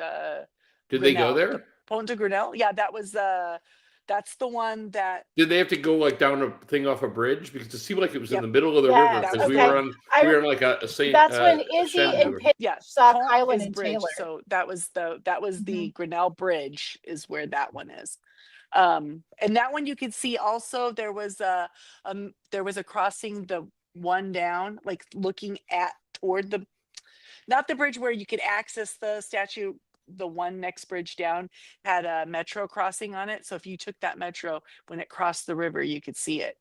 C: Did they go
A: Grinnell,
C: there?
A: the Pont de Grinnell. Yeah, that's the one that.
C: Did they have to go like down a thing off a bridge? Because it seemed like it was
A: Yep.
C: in the middle of the
B: Yeah,
C: river. Because
A: okay.
C: we were on
B: I-
C: like a Saint.
B: That's when Izzy
C: Shenandoah.
B: and Pitt
A: Yeah,
B: saw
A: Pont
B: Kylan
A: is
B: and
A: bridge.
B: Taylor.
A: So that was the Grinnell Bridge is where that one is. And that one you could see also there was a crossing, the one down, like looking toward not the bridge where you could access the statue. The one next bridge down had a metro crossing on it. So if you took that metro, when it crossed the river, you could see it.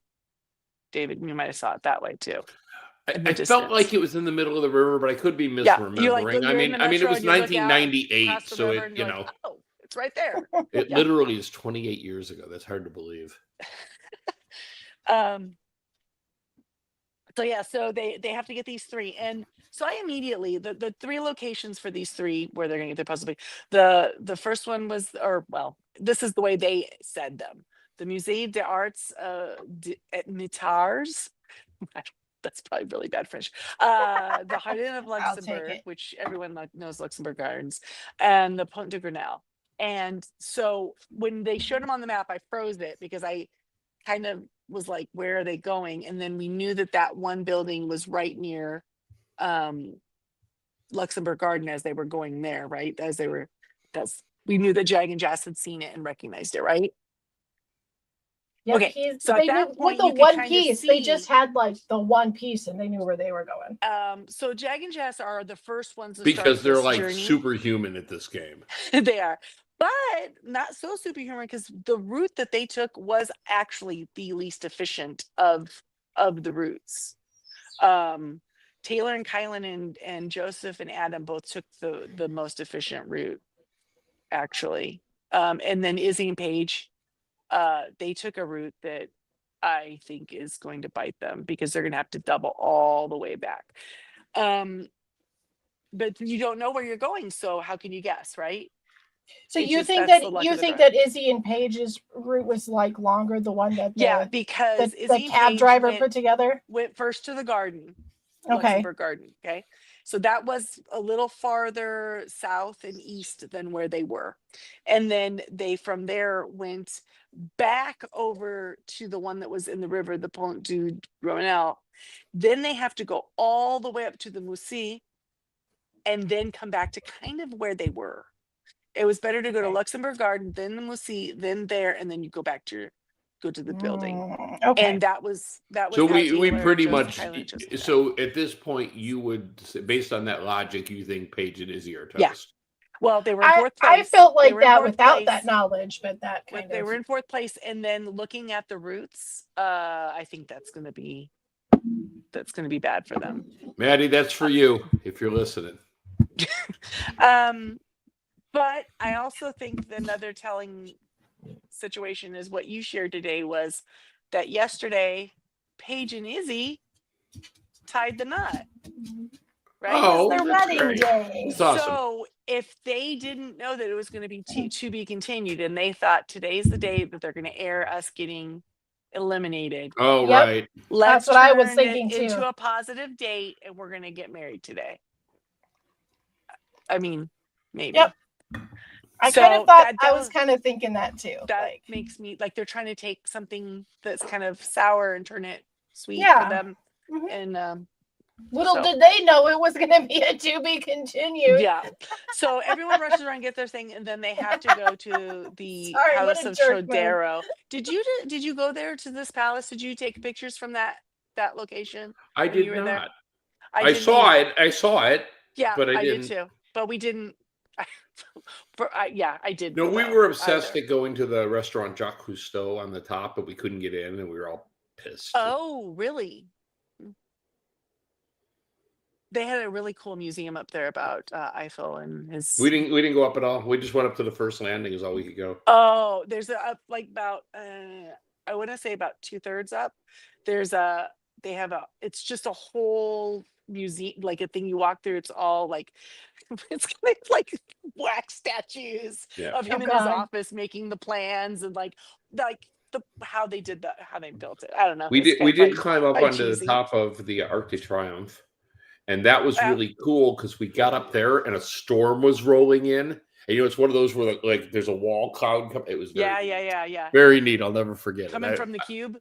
A: David, you might have saw it that way too. in the
C: I felt
A: distance.
C: like it was in the middle of the river, but I could be
A: Yeah,
C: misremembering.
A: you're like,
C: I
A: you're in
C: mean,
A: the
C: it
A: metro
C: was
A: and you look out
C: 1998,
A: across the
C: so
A: river
C: it
A: and you're like, oh, it's right there.
C: it
A: Yeah.
C: literally is 28 years ago. That's hard to believe.
A: So yeah, so they have to get these three, and so I immediately the three locations for these three where they're going to get their puzzle piece. The first one was, or well, this is the way they said them: the Musée des Arts at Mitars. That's probably really bad French. The Jardin of
B: I'll take
A: Luxembourg,
B: it.
A: which everyone knows Luxembourg Gardens, and the Pont de Grenelle. And so when they showed them on the map, I froze it because I kind of was like, where are they going? And then we knew that that one building was right near Luxembourg Garden as they were going there, right? As they were, we knew that Jag and Jazz had seen it and recognized it, right?
B: Yep,
A: Okay, so at
B: they
A: that
B: knew
A: point,
B: with the
A: you could
B: one
A: kind of
B: piece. They just
A: see-
B: had like the one piece, and they knew where they were going.
A: So Jag and Jess are the first ones to
C: Because
A: start
C: they're
A: this
C: like
A: journey.
C: superhuman at this game.
A: They are, but not so superhuman because the route that they took was actually the least efficient of the routes. Taylor and Kylan and Joseph and Adam both took the most efficient route, actually. And then Izzy and Paige, they took a route that I think is going to bite them because they're going to have to double all the way back. But you don't know where you're going, so how can you guess, right?
B: So
A: It's
B: you
A: just-
B: think
A: that's
B: that
A: the luck of the draw.
B: that Izzy and Paige's route was like longer, the one that
A: Yeah,
B: the,
A: because
B: the
A: Izzy and
B: cab
A: Paige
B: driver put together?
A: went first to the garden,
B: Okay.
A: Luxembourg Garden. Okay, so that was a little farther south and east than where they were, and then they from there went back over to the one that was in the river, the Pont du Grenelle. Then they have to go all the way up to the Moussi, and then come back to kind of where they were. It was better to go to
B: Okay.
A: Luxembourg Garden, then the Moussi, then there, and then you go to the building.
B: Okay.
A: And that was
C: So
A: how
C: we
A: Taylor,
C: pretty
A: Joseph,
C: much.
A: Kylan, and Joseph did that.
C: So at this point, you would say, based on that logic, you think Paige and Izzy are toast.
A: Yeah. Well, they were in fourth place.
B: I felt
A: They
B: like
A: were in
B: that
A: fourth
B: without
A: place.
B: that knowledge, but that kind
A: They
B: of
A: were in fourth place, and then looking at the routes, I think that's going to be bad for them.
C: Maddie, that's for you if you're listening.
A: But I also think another telling situation is what you shared today was that yesterday Paige and Izzy tied the knot. Right?
C: Oh,
B: their
C: that's
B: wedding
C: great.
B: day.
C: It's awesome.
A: So if they didn't know that it was going to be to be continued, and they thought today's the day that they're going to air us getting eliminated,
C: Oh,
B: Yep.
C: right.
A: let's
B: what I was
A: turn it
B: thinking, too.
A: into a positive date, and we're going to get married today. I mean, maybe.
B: Yep. I
A: So
B: kind of thought
A: that
B: I was kind of thinking that too.
A: that
B: like,
A: makes me like they're trying to take something that's kind of sour and turn it sweet
B: Yeah.
A: for them.
B: Mhm.
A: And
B: little
A: so-
B: did they know it was going to be a to be continued.
A: yeah, so everyone rushes around, get their thing, and then they have to go to the
B: Sorry, what
A: Palace
B: a
A: of
B: jerk move.
A: Trodero. Did you go there to this palace? Did you take pictures from that location?
C: I
A: when you
C: did
A: were there?
C: not. I
A: didn't
C: saw
A: either.
C: it. I saw it.
A: Yeah,
C: but I
A: did
C: didn't.
A: too. But we didn't. I did.
C: No,
A: go
C: we
A: though,
C: were obsessed
A: either.
C: at going to the restaurant Jacques Cousteau on the top, but we couldn't get in, and we were all pissed.
A: Oh, really? They had a really cool museum up there about Eiffel and his.
C: We didn't go up at all. We just went up to the first landing. Is all we could go.
A: Oh, there's a up like about I want to say about 2/3 up. They have it's just a whole museum, like a thing you walk through. It's all like it's kind of like wax statues
C: Yeah.
A: of him
B: Oh,
A: in his
B: God.
A: office making the plans and like how they built it. I don't know.
C: We
A: It's
C: did.
A: kinda
C: We did
A: quite-
C: climb up
A: quite
C: onto
A: cheesy.
C: the top of the Arc de Triomphe, and that was
A: Yeah.
C: really cool because we got up there and a storm was rolling in. And it's one of those where like there's a wall cloud. It was very,
A: Yeah.
C: very neat. I'll never forget it.
A: Coming from the cube,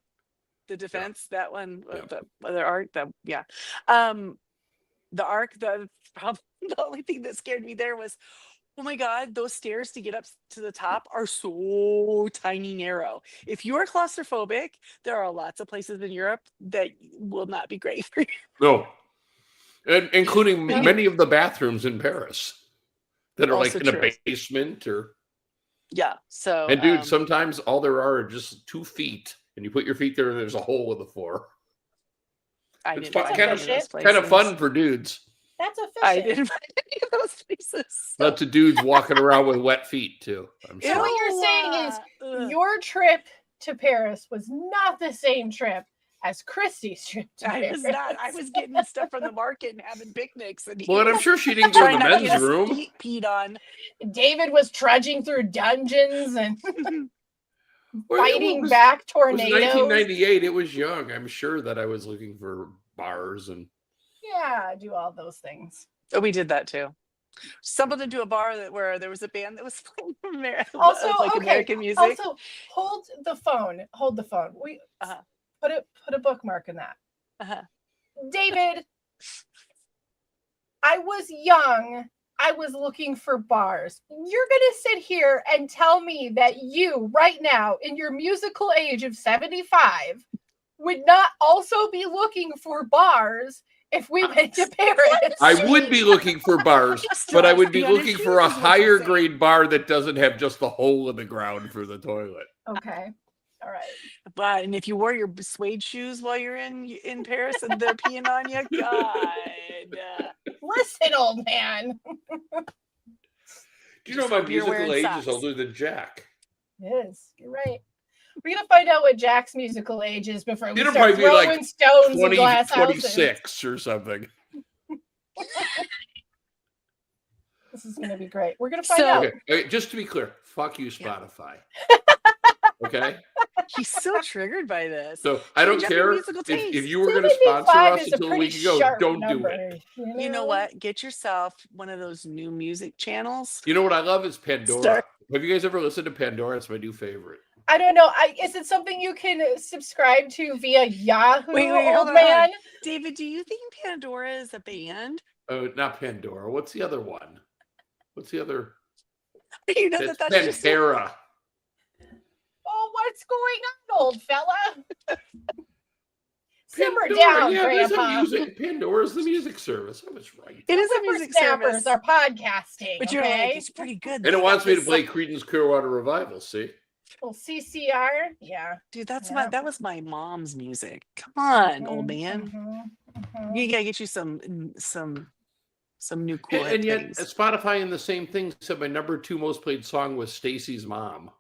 A: the defense, that one,
C: Yeah.
A: the other arc, the arc, the only thing that scared me there was, oh my God, those stairs to get up to the top are so tiny narrow. If you are claustrophobic, there are lots of places in Europe that will not be great for you.
C: No, and including
A: Yeah.
C: many of the bathrooms in Paris that are like
A: Also
C: in a
A: true.
C: basement or.
A: Yeah. So
C: And dude, sometimes all there are just 2 feet, and you put your feet there, and there's a hole in the floor.
A: I
C: It's
A: didn't
C: fun,
A: find
C: kind
A: any
C: of
A: those
C: kind of
A: places.
C: fun for dudes.
B: That's efficient.
A: I didn't find any of those places.
C: Lots of dudes walking around with wet feet too. I'm
B: So
C: sure.
B: what you're saying is
A: ugh.
B: your trip to Paris was not the same trip as Christy's trip to
A: I
B: Paris.
A: was not. I was getting stuff from the market and having picnics, and he
C: Well, and I'm
A: was
C: sure she didn't go to
A: trying
C: the
A: not to get
C: men's
A: his
C: room.
A: feet peed on.
B: David was trudging through dungeons and
C: Well, it
B: fighting
C: was-
B: back
C: It was
B: tornadoes.
C: 1998. It was young. I'm sure that I was looking for bars and
B: Yeah, do all those things.
A: Oh, we did that too. Stumbled into a bar where there was a band that was playing
B: Also,
A: like
B: okay.
A: American music.
B: Also, hold the phone. Hold the phone. We
A: Uh-huh.
B: put a bookmark in that.
A: Uh-huh.
B: David, I was young. I was looking for bars. You're going to sit here and tell me that you, right now, in your musical age of 75, would not also be looking for bars if we went to Paris?
C: I would be looking for bars, but I would be looking for a higher grade bar that doesn't have just a hole in the ground for the toilet.
B: Okay. All right.
A: But and if you wore your suede shoes while you're in Paris and they're peeing on you, God.
B: Listen, old man.
C: Do you know
A: Just
C: my
A: hope you're
C: musical
A: wearing
C: age
A: socks.
C: is older than Jack?
B: It is. You're right. We're gonna find out what Jack's musical age is before we
C: It'll
B: start
C: probably be like
B: throwing stones
C: 20,
B: in glass houses.
C: 26 or something.
B: This is gonna be great. We're gonna find
A: So-
B: out.
C: Okay, just to be clear, fuck you, Spotify. Okay?
A: He's so triggered by this.
C: So I don't
A: Change up your
C: care
A: musical
C: if
A: taste.
C: you were going to sponsor
B: 75
C: us
B: is a
C: until a
B: pretty
C: week ago,
B: sharp
C: don't do
B: number,
C: it.
A: You know what? Get yourself one of those new music channels.
C: You know what I love is Pandora.
A: Start-
C: Have you guys ever listened to Pandora? It's my new favorite.
B: I don't know. Is it something you can subscribe to via Yahoo,
A: Wait,
B: old
A: hold on.
B: man?
A: David, do you think Pandora is a band?
C: Oh, not Pandora. What's the other one? What's the other?
A: You know
C: It's
A: that's just
C: Pantera.
B: Oh, what's going on, old fella? Simmer
C: Pandora,
B: down,
C: yeah, there's a
B: Grandpa.
C: music. Pandora's the music service. I was right.
A: it is a music
B: Whippersnappers
A: service.
B: are podcasting,
A: But you're like,
B: okay?
A: it's pretty good.
C: And
A: They
C: it
A: got
C: wants me to
A: this
C: play
A: song-
C: Creedence Clearwater Revival. See?
B: Well, CCR, yeah.
A: Dude,
B: Yeah.
A: that was my mom's music. Come on, old
B: Mhm,
A: man.
B: mhm, mhm.
A: You gotta get you some new cool
C: And yet,
A: things.
C: Spotify in the same thing said my number 2 most played song was Stacy's Mom,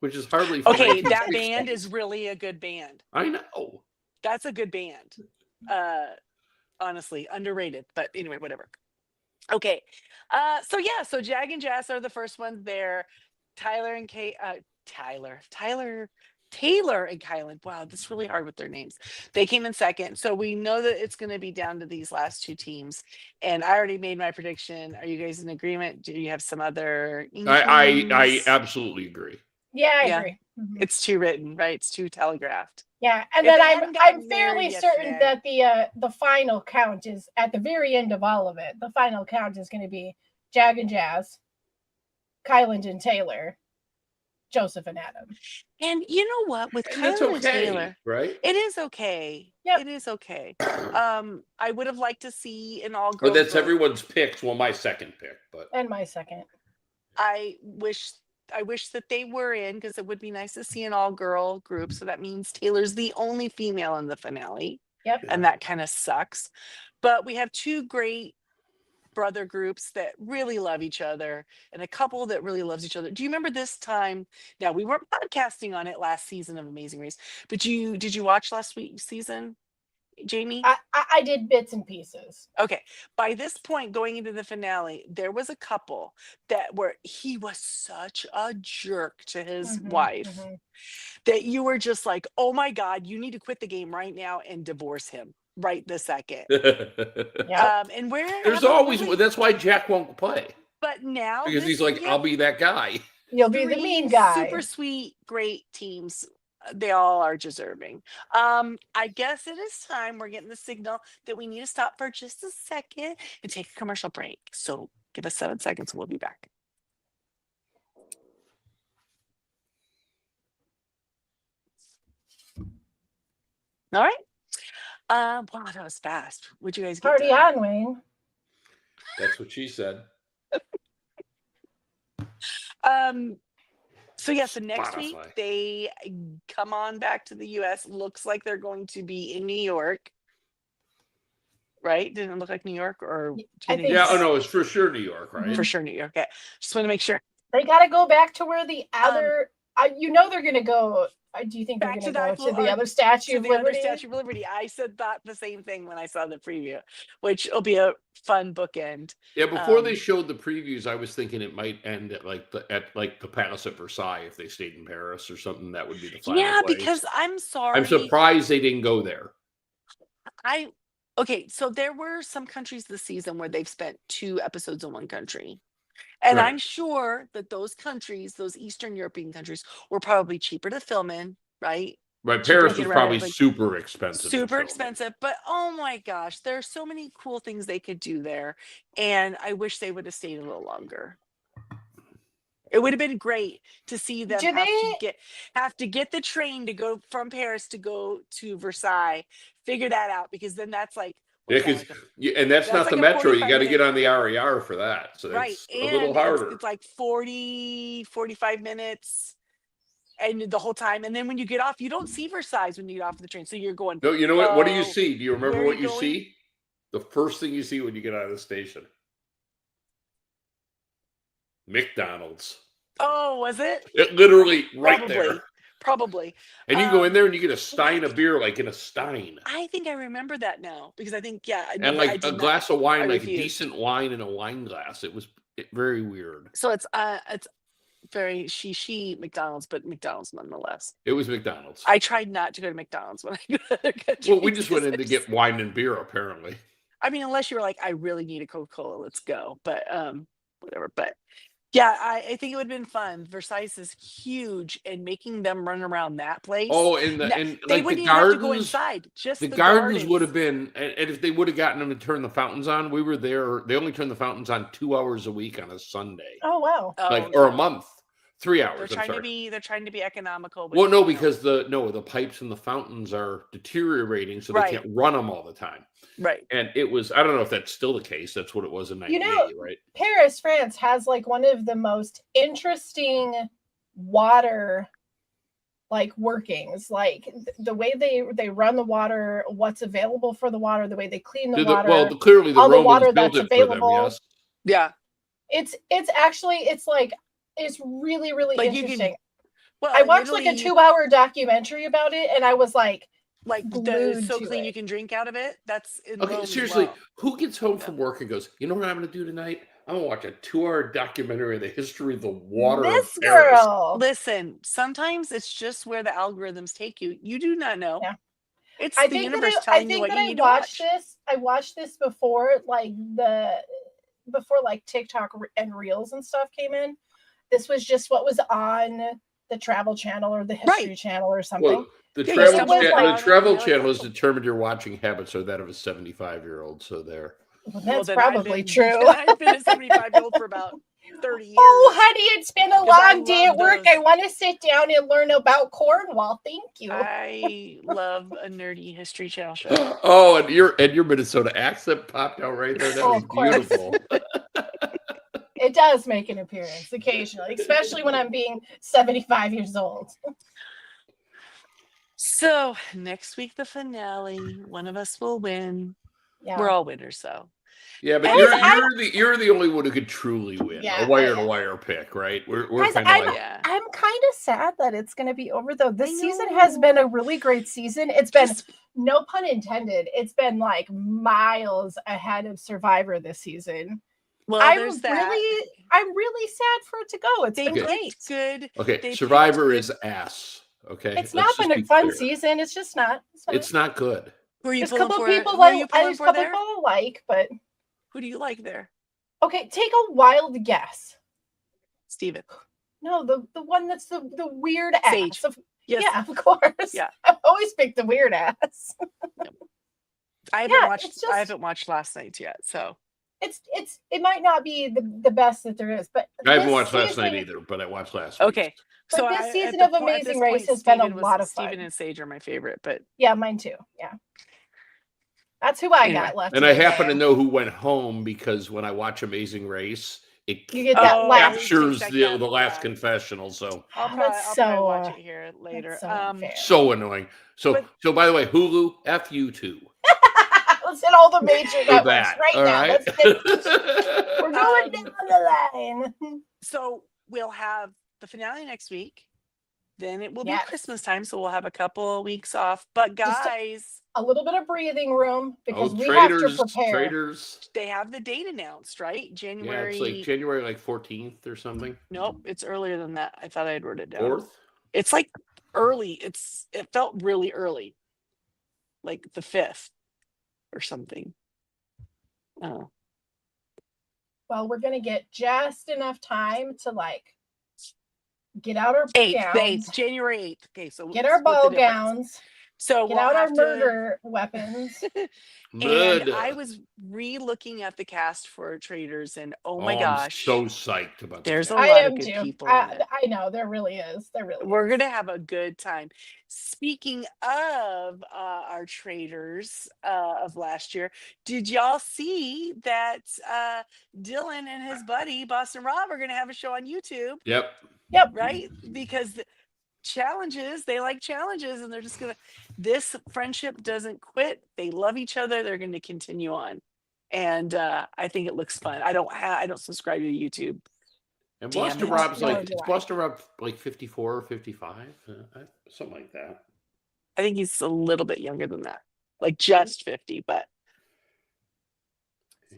C: which is hardly
A: Okay,
C: funny.
A: that band is really a good band.
C: I know.
A: That's a good band. Honestly, underrated. But anyway, whatever. Okay. So Jag and Jazz are the first ones there. Taylor and Kylan. Wow, that's really hard with their names. They came in second. So we know that it's going to be down to these last two teams. And I already made my prediction. Are you guys in agreement? Do you have some other
C: I
A: inklings?
C: absolutely agree.
B: Yeah, I
A: Yeah.
B: agree. Mhm.
A: It's too written, right? It's too telegraphed.
B: Yeah, and
A: If
B: then
A: they
B: I'm
A: hadn't gotten
B: fairly
A: married
B: certain
A: yesterday-
B: that the final count is at the very end of all of it. The final count is going to be Jag and Jazz, Kylan and Taylor, Joseph and Adam.
A: And you know what? With
C: And that's
A: Kylan and
C: okay,
A: Taylor,
C: right?
A: it is okay.
B: Yep.
A: It is okay. I would have liked to see an all
C: But
A: girl.
C: that's everyone's pick. Well, my second pick, but
B: And my second.
A: I wish that they were in because it would be nice to see an all girl group. So that means Taylor's the only female in the finale.
B: Yep.
A: And that kind of sucks. But we have two great brother groups that really love each other and a couple that really loves each other. Do you remember this time? Now we weren't podcasting on it last season of Amazing Race, but did you watch last week's season, Jamie?
B: I did bits and pieces.
A: Okay. By this point, going into the finale, there was a couple that he was such a jerk to his
B: Mhm,
A: wife
B: mhm.
A: that you were just like, oh my God, you need to quit the game right now and divorce him right this second.
B: Yeah.
A: And where
C: there's
A: have I
C: always
A: really-
C: that's why Jack won't play
A: but now
C: because
A: this-
C: he's like,
A: yeah,
C: I'll be that guy.
B: You'll be the
A: three
B: mean guy.
A: super sweet, great teams. They all are deserving. I guess it is time. We're getting the signal that we need to stop for just a second and take a commercial break. So give us 7 seconds and we'll be back. All right. Wow, that was fast. Would you guys get
B: Party
A: done?
B: on, Wayne.
C: That's what she said.
A: So yeah, so next week
C: Spotify.
A: they come on back to the US. Looks like they're going to be in New York. Right? Didn't it look like New York or do you
B: I
A: think
B: think
C: Yeah,
A: it's-
C: oh no, it's for sure New York, right?
A: for sure New York. Okay. Just want to make sure.
B: They got to go back to where the other. They're going to go. Do you think they're
A: Back
B: going
A: to
B: to go
A: that
B: to the
A: little-
B: other Statue
A: To
B: of
A: the other
B: Liberty?
A: Statue of Liberty. I said the same thing when I saw the preview, which will be a fun bookend.
C: Yeah, before they
A: Um,
C: showed the previews, I was thinking it might end at the Palace at Versailles if they stayed in Paris or something. That would be the final
A: Yeah,
C: place.
A: because I'm sorry.
C: I'm surprised they didn't go there.
A: Okay, so there were some countries this season where they've spent 2 episodes in one country. And
C: Right.
A: I'm sure that those countries, those Eastern European countries, were probably cheaper to film in, right?
C: Right.
A: Cheaper to
C: Paris
A: get
C: was
A: around
C: probably
A: everything.
C: super expensive. to
A: Super
C: film in.
A: expensive, but oh my gosh, there are so many cool things they could do there. And I wish they would have stayed a little longer. It would have been great to see them
B: Do
A: have to get the train to go from Paris to go to Versailles. Figure that out, because then that's like,
C: Yeah,
A: what's that,
C: because
A: like
C: and that's
A: that's
C: not
A: like
C: the
A: a
C: metro. You
A: 45
C: got to get
A: minute
C: on the RER for that. So
A: right,
C: it's a little
A: and
C: harder.
A: it's like 40, 45 minutes, and the whole time. And then when you get off, you don't see Versailles when you get off the train. So you're going,
C: No, you know what? What do you
A: oh,
C: see? Do you remember
A: where are
C: what
A: you
C: you
A: going?
C: see? The first thing you see when you get out of the station. McDonald's.
A: Oh, was it?
C: It literally right there.
A: Probably.
C: And you go in there and you get a stein of beer, like in a stein.
A: I think I remember that now, because I think, yeah,
C: And
A: I
C: like a
A: did not.
C: glass of wine,
A: I
C: like a
A: refused.
C: decent wine in a wine glass. It was very weird.
A: So it's very she McDonald's, but McDonald's nonetheless.
C: It was McDonald's.
A: I tried not to go to McDonald's when I go to other countries.
C: Well, we just went in to
A: because
C: get wine and beer, apparently.
A: I mean, unless you were like, I really need a Coca-Cola, let's go. But whatever. But yeah, I think it would have been fun. Versailles is huge, and making them run around that place.
C: Oh, and
A: they
C: like
A: wouldn't
C: the
A: even have to go
C: gardens.
A: inside. Just
C: The
A: the
C: gardens would have been, and if they would have gotten them to turn the fountains on, we were there. They only turn the fountains on 2 hours a week on a Sunday,
B: Oh wow.
C: like
A: Oh,
C: or a
A: no.
C: month, 3
A: They're
C: hours. I'm
A: trying to
C: sorry.
A: be economical.
C: Well,
A: with,
C: no,
A: you know,
C: because the pipes and the fountains are deteriorating, so they
A: Right.
C: can't run them all the time.
A: right.
C: And it was, I don't know if that's still the case. That's what it was in
B: You
C: 98,
B: know-
C: right?
B: Paris, France has like one of the most interesting water like workings, like the way they run the water, what's available for the water, the way they clean the water.
C: Well, clearly the
B: all the
C: Romans
B: water
C: built
B: that's
C: it for them.
B: available.
C: Yes.
A: Yeah.
B: It's actually it's really
A: Like, you can-
B: interesting.
A: Well,
B: I watched like a
A: Italy,
B: 2-hour documentary about it, and I was like,
A: like
B: glued
A: so
B: to
A: clean
B: it.
A: you can drink out of it. That's in
C: Okay,
A: Rome as
C: seriously,
A: well.
C: who gets home from work and goes, you know what I'm going to do tonight? I'm going to watch a 2-hour documentary on the history of the water
B: this
C: of Paris.
B: girl.
A: Listen, sometimes it's just where the algorithms take you. You do not know.
B: Yeah.
A: It's
B: I
A: the
B: think
A: universe
B: that
A: telling you what you need to watch.
B: I watched this before like TikTok and Reels and stuff came in. This was just what was on the Travel Channel or the History Channel or something.
C: Well, the
A: Yeah,
C: travel,
B: it was
C: cha-
B: like-
C: the travel
A: You're like,
C: channel has
A: oh.
C: determined your watching habits are that of a 75-year-old. So there.
B: Well,
A: Well,
B: that's
A: then I've
B: probably
A: been-
B: true.
A: I've been a 75-year-old for about 30 years.
B: Oh, honey, it's been a
A: 'Cause I
B: long day at
A: love
B: work.
A: those.
B: I want to sit down and learn about Cornwall. Thank you.
A: I love a nerdy History Channel show.
C: Oh, and your Minnesota accent popped out right there. That
B: Oh,
C: was
B: of course.
C: beautiful.
B: It does make an appearance occasionally, especially when I'm being 75 years old.
A: So next week, the finale. One of us will win.
B: Yeah.
A: We're all winners, so.
C: Yeah, but
B: Guys,
C: you're the only one who could truly win.
B: Yeah,
C: A wire to wire pick, right? We're
B: Guys,
C: kind of like
A: Yeah.
B: I'm kind of sad that it's going to be over, though. This
A: I
B: season has
A: know.
B: been a really great season. It's been,
A: Just-
B: no pun intended, it's been like miles ahead of Survivor this season.
A: well,
B: I'm
A: there's that.
B: really sad for it to go. It's
A: They
B: been
A: picked
B: great.
A: good.
C: okay.
A: they
C: Survivor
A: picked
C: is ass. Okay,
B: It's
C: Let's
B: not
C: just
B: been a
C: be
B: fun
C: clear.
B: season. It's just not.
C: It's not good.
A: Who are you
B: There's a
A: pulling
B: couple
A: for?
B: people
A: Who are you
B: like
A: pulling
B: there's a
A: for
B: couple
A: there?
B: people I like, but
A: Who do you like there,
B: okay, take a wild guess.
A: Steven?
B: No, the one that's the weird
A: Sage.
B: ass.
A: Yes.
B: Yeah, of course.
A: Yeah.
B: I always pick the weird ass.
A: I haven't
B: Yeah,
A: watched.
B: it's just-
A: I haven't watched last night's yet. So
B: It might not be the best that there is, but
C: I haven't
B: this
C: watched last night
B: season-
C: either, but I watched last week.
A: okay.
B: But
A: So
B: this
A: at
B: season
A: the
B: of
A: at
B: Amazing
A: this
B: Race
A: point,
B: has been a
A: Steven
B: lot of
A: Steven
B: fun.
A: and Sage are my favorite, but
B: Yeah, mine too. Yeah. That's who I
A: Anyway.
B: got left.
C: And
B: in
C: I
B: the
C: happen to
B: game.
C: know who went home because when I watch Amazing Race, it
B: You get that
A: Oh,
B: laugh.
C: captures
A: Take
C: the
A: that
C: last
A: back.
C: confessional. So
A: I'll probably,
B: That's
A: I'll probably
B: so,
A: watch it here later.
B: so unfair.
C: so annoying. So
A: But-
C: so by the way, Hulu, F you too.
B: Let's hit all the major
C: For
B: networks
C: that.
B: right
C: all
B: now.
C: right?
B: Let's get, we're going down the line.
A: So we'll have the finale next week. Then it will be
B: Yes.
A: Christmas time, so we'll have a couple of weeks off. But
B: Just a-
A: guys,
B: A little bit of breathing room because
C: Oh,
B: we have to
C: traitors,
B: prepare.
C: traitors.
A: they have the date announced, right?
C: Yeah,
A: January.
C: it's like January 14th or something.
A: Nope, it's earlier than that. I thought I'd wrote it down.
C: 4th.
A: It's like early. It felt really early, like the 5th. or something. Oh,
B: Well, we're gonna get just enough time to like get out our
A: 8th,
B: gowns,
A: January 8th. Okay, so
B: get our
A: split the
B: ball
A: difference.
B: gowns,
A: So
B: get
A: we'll
B: out our
A: have to.
B: murder weapons.
A: And
C: Mud.
A: I was re-looking at the cast for Traders, and oh
C: Oh,
A: my
C: I'm
A: gosh,
C: so psyched about the
A: there's a
C: cast.
B: I
A: lot of
B: am
A: good
B: too.
A: people in it.
B: I know there really is. There really
A: We're
B: is.
A: gonna have a good time. Speaking of our Traders of last year, did y'all see that Dylan and his buddy Boston Rob are gonna have a show on YouTube,
C: Yep.
B: Yep.
A: right? Because challenges, they like challenges, and they're just gonna. This friendship doesn't quit. They love each other. They're going to continue on, and I think it looks fun. I don't subscribe to YouTube.
C: And
A: Damn
C: Boston
A: it.
C: Rob's
B: Nor
C: like,
B: do
C: it's
B: I.
C: Boston Rob like 54 or 55, something like that.
A: I think he's a little bit younger than that, like just 50, but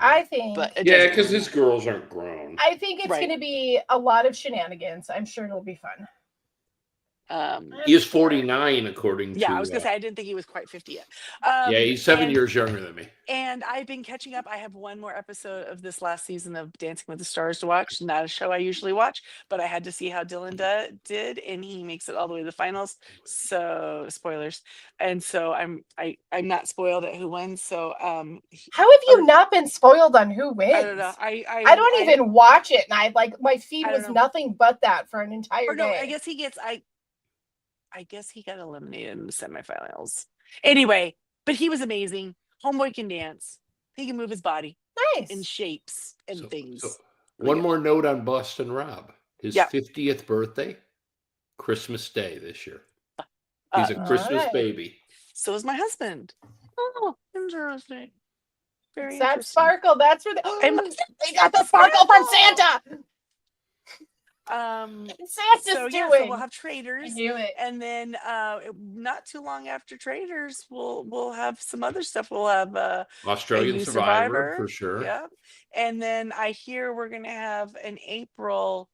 B: I think
A: it
C: Yeah,
A: doesn't
C: because
A: really
C: his
A: matter.
C: girls aren't grown.
B: I think it's
A: Right.
B: gonna be a lot of shenanigans. I'm sure it'll be fun.
C: He is 49, according
A: Yeah,
C: to.
A: I was gonna say I didn't think he was quite 50 yet.
C: Yeah, he's 7
A: and-
C: years younger than me.
A: And I've been catching up. I have one more episode of this last season of Dancing with the Stars to watch. Not a show I usually watch, but I had to see how Dylan did, and he makes it all the way to the finals. So spoilers. And so I'm not spoiled at who wins. So
B: How have you not been spoiled on who wins?
A: I don't know.
B: I don't even watch it, and I like my feed
A: I don't
B: was
A: know.
B: nothing but that for an entire
A: Or no,
B: day.
A: I guess he gets. I guess he got eliminated in the semifinals. Anyway, but he was amazing. Homeboy can dance. He can move his body in
B: Nice.
A: shapes and things.
C: One more note on Boston Rob. His
A: Yeah.
C: 50th birthday, Christmas Day this year. He's a Christmas
B: Alright.
C: baby.
A: So is my husband. Oh, interesting. Very
B: It's that
A: interesting.
B: sparkle. That's where
A: And my-
B: they got the sparkle from Santa. Santa's
A: so
B: doing.
A: yeah, so we'll have
B: I
A: Traders,
B: knew it.
A: and then not too long after Traders, we'll have some other stuff. We'll have
C: Australian
A: AU
C: Survivor, for sure.
A: Yeah, and then I hear we're gonna have an April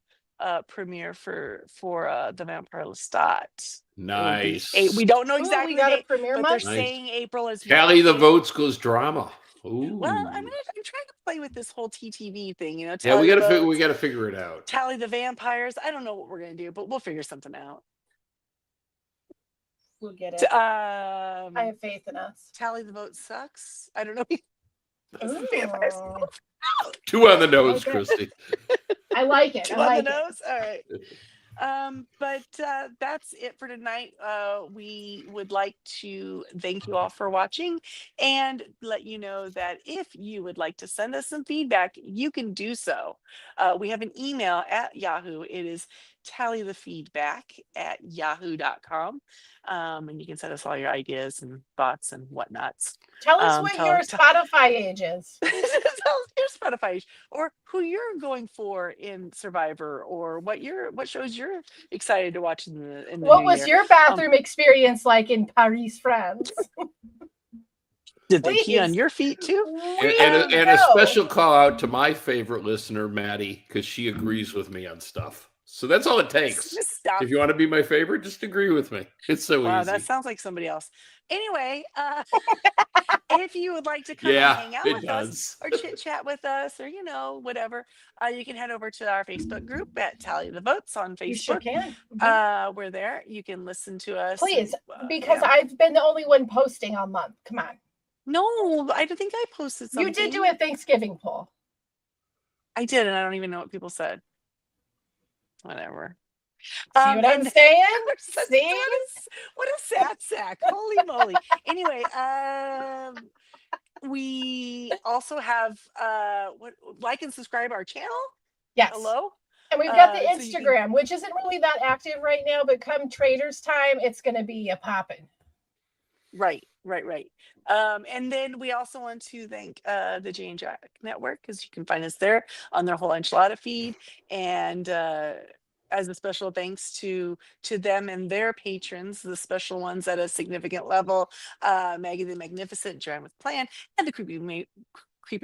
A: premiere for the Vampire Lestat.
C: Nice.
A: We don't know
B: Ooh,
A: exactly
B: we got
A: the
B: a
A: date,
B: premiere
A: but
B: month.
A: they're saying April is.
C: Tally the votes goes drama. Ooh.
A: Well, I'm trying to play with this whole TTV thing, you know.
C: Yeah, we
A: tally the
C: gotta
A: votes,
C: we gotta figure it out.
A: tally the vampires. I don't know what we're gonna do, but we'll figure something out.
B: We'll get it. I have faith in us.
A: Tally the vote sucks. I don't know. The vampires.
B: Ooh.
C: 2 on the nose,
B: Okay.
C: Christy.
B: I like it.
A: Two
B: I
A: on
B: like
A: the
B: it.
A: nose. All right. But that's it for tonight. We would like to thank you all for watching and let you know that if you would like to send us some feedback, you can do so. We have an email at Yahoo. It is tallythefeedback@yahoo.com. And you can send us all your ideas and thoughts and whatnots.
B: Tell us what your Spotify age is.
A: Tell us your Spotify age, or who you're going for in Survivor, or what shows you're excited to watch in the
B: What
A: new
B: was
A: year.
B: your bathroom experience like in Paris, France?
A: Did they pee on
B: Please.
A: your feet too?
C: And a
B: No.
C: special call out to my favorite listener, Maddie, because she agrees with me on stuff. So that's all it takes.
A: Just stop.
C: If you want to be my favorite, just agree with me. It's so
A: Wow,
C: easy.
A: that sounds like somebody else. Anyway, if you would like to come
C: Yeah,
A: and hang out
C: it
A: with
C: does.
A: us or chit chat with us, or whatever, you can head over to our Facebook group at Tally the Votes on
B: You sure
A: Facebook.
B: can.
A: We're there. You can listen to us.
B: Please,
A: and,
B: because
A: yeah.
B: I've been the only one posting all month. Come on.
A: No, I think I posted something.
B: You did do a Thanksgiving poll.
A: I did, and I don't even know what people said. Whatever.
B: See what I'm saying? See?
A: What a sad sack. Holy moly. Anyway, we also have like and subscribe our channel.
B: Yes.
A: Hello.
B: And we've got the
A: so you
B: Instagram, which isn't really that active right now, but come Traders time, it's going to be a poppin'.
A: Right. And then we also want to thank the Jane and Jack Network, because you can find us there on their whole enchilada feed. And as a special thanks to them and their patrons, the special ones at a significant level, Maggie the Magnificent, Joanne with Plan, and the creepy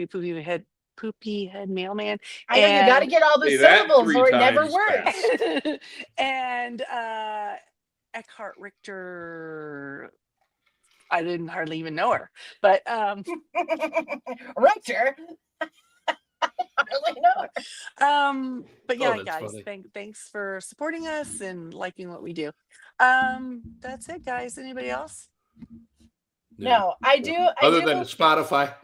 A: poopy head mailman.
B: I know you got to get all the
C: Say that
B: syllables
C: 3
B: or it never
C: times
B: works.
A: And Eckhart Richter. I didn't hardly even know her, but
B: Rupture. I really know.
A: but
C: Oh,
A: yeah,
C: that's
A: guys,
C: funny.
A: thanks for supporting us and liking what we do. That's it, guys. Anybody else?
B: No, I do.
C: Other than Spotify.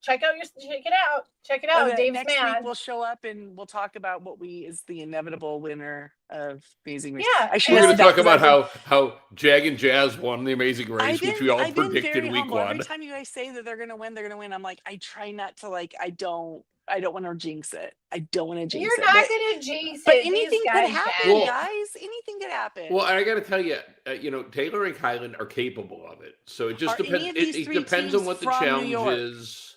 B: Check it out. Check it out. Dave's
A: Next week
B: man.
A: we'll show up and we'll talk about what is the inevitable winner of Amazing Race.
B: Yeah,
A: I should
C: We're
A: have
C: going
A: said
C: to
A: that
C: talk
A: 'cause
C: about how Jag and Jazz won the Amazing Race, which we all
A: I've been
C: predicted
A: very
C: week
A: humble.
C: one.
A: Every time you guys say that they're gonna win, I'm like, I try not to I don't want to jinx it. I don't want to jinx
B: You're
A: it.
B: not gonna jinx
A: But
B: it.
A: anything
B: These
A: could
B: guys
A: happen,
B: get it.
A: guys. Anything could happen.
C: Well, and I got to tell you, Taylor and Kylan are capable of it. So it just
A: Are
C: depends.
A: any of these
C: It
A: three
C: depends on
A: teams
C: what the
A: from New
C: challenge
A: York?
C: is.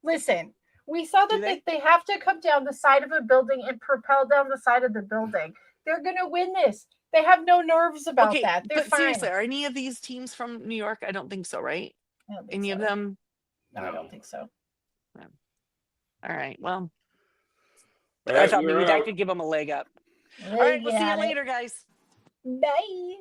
B: Listen, we saw
A: Do
B: that they have to come down the side of a building and propel down the side of the building. They're gonna win this. They have no nerves about that. They're
A: but
B: fine.
A: seriously, are any of these teams from New York? I don't think so, right?
B: I don't think
A: Any of
B: so.
A: them?
B: No, I don't think so.
A: All right. Well,
C: All
A: I
C: right,
A: thought
C: we're
A: maybe that
C: out.
A: could give them a leg up.
B: They
A: All right. We'll see you
B: got it.
A: later, guys.
B: Bye.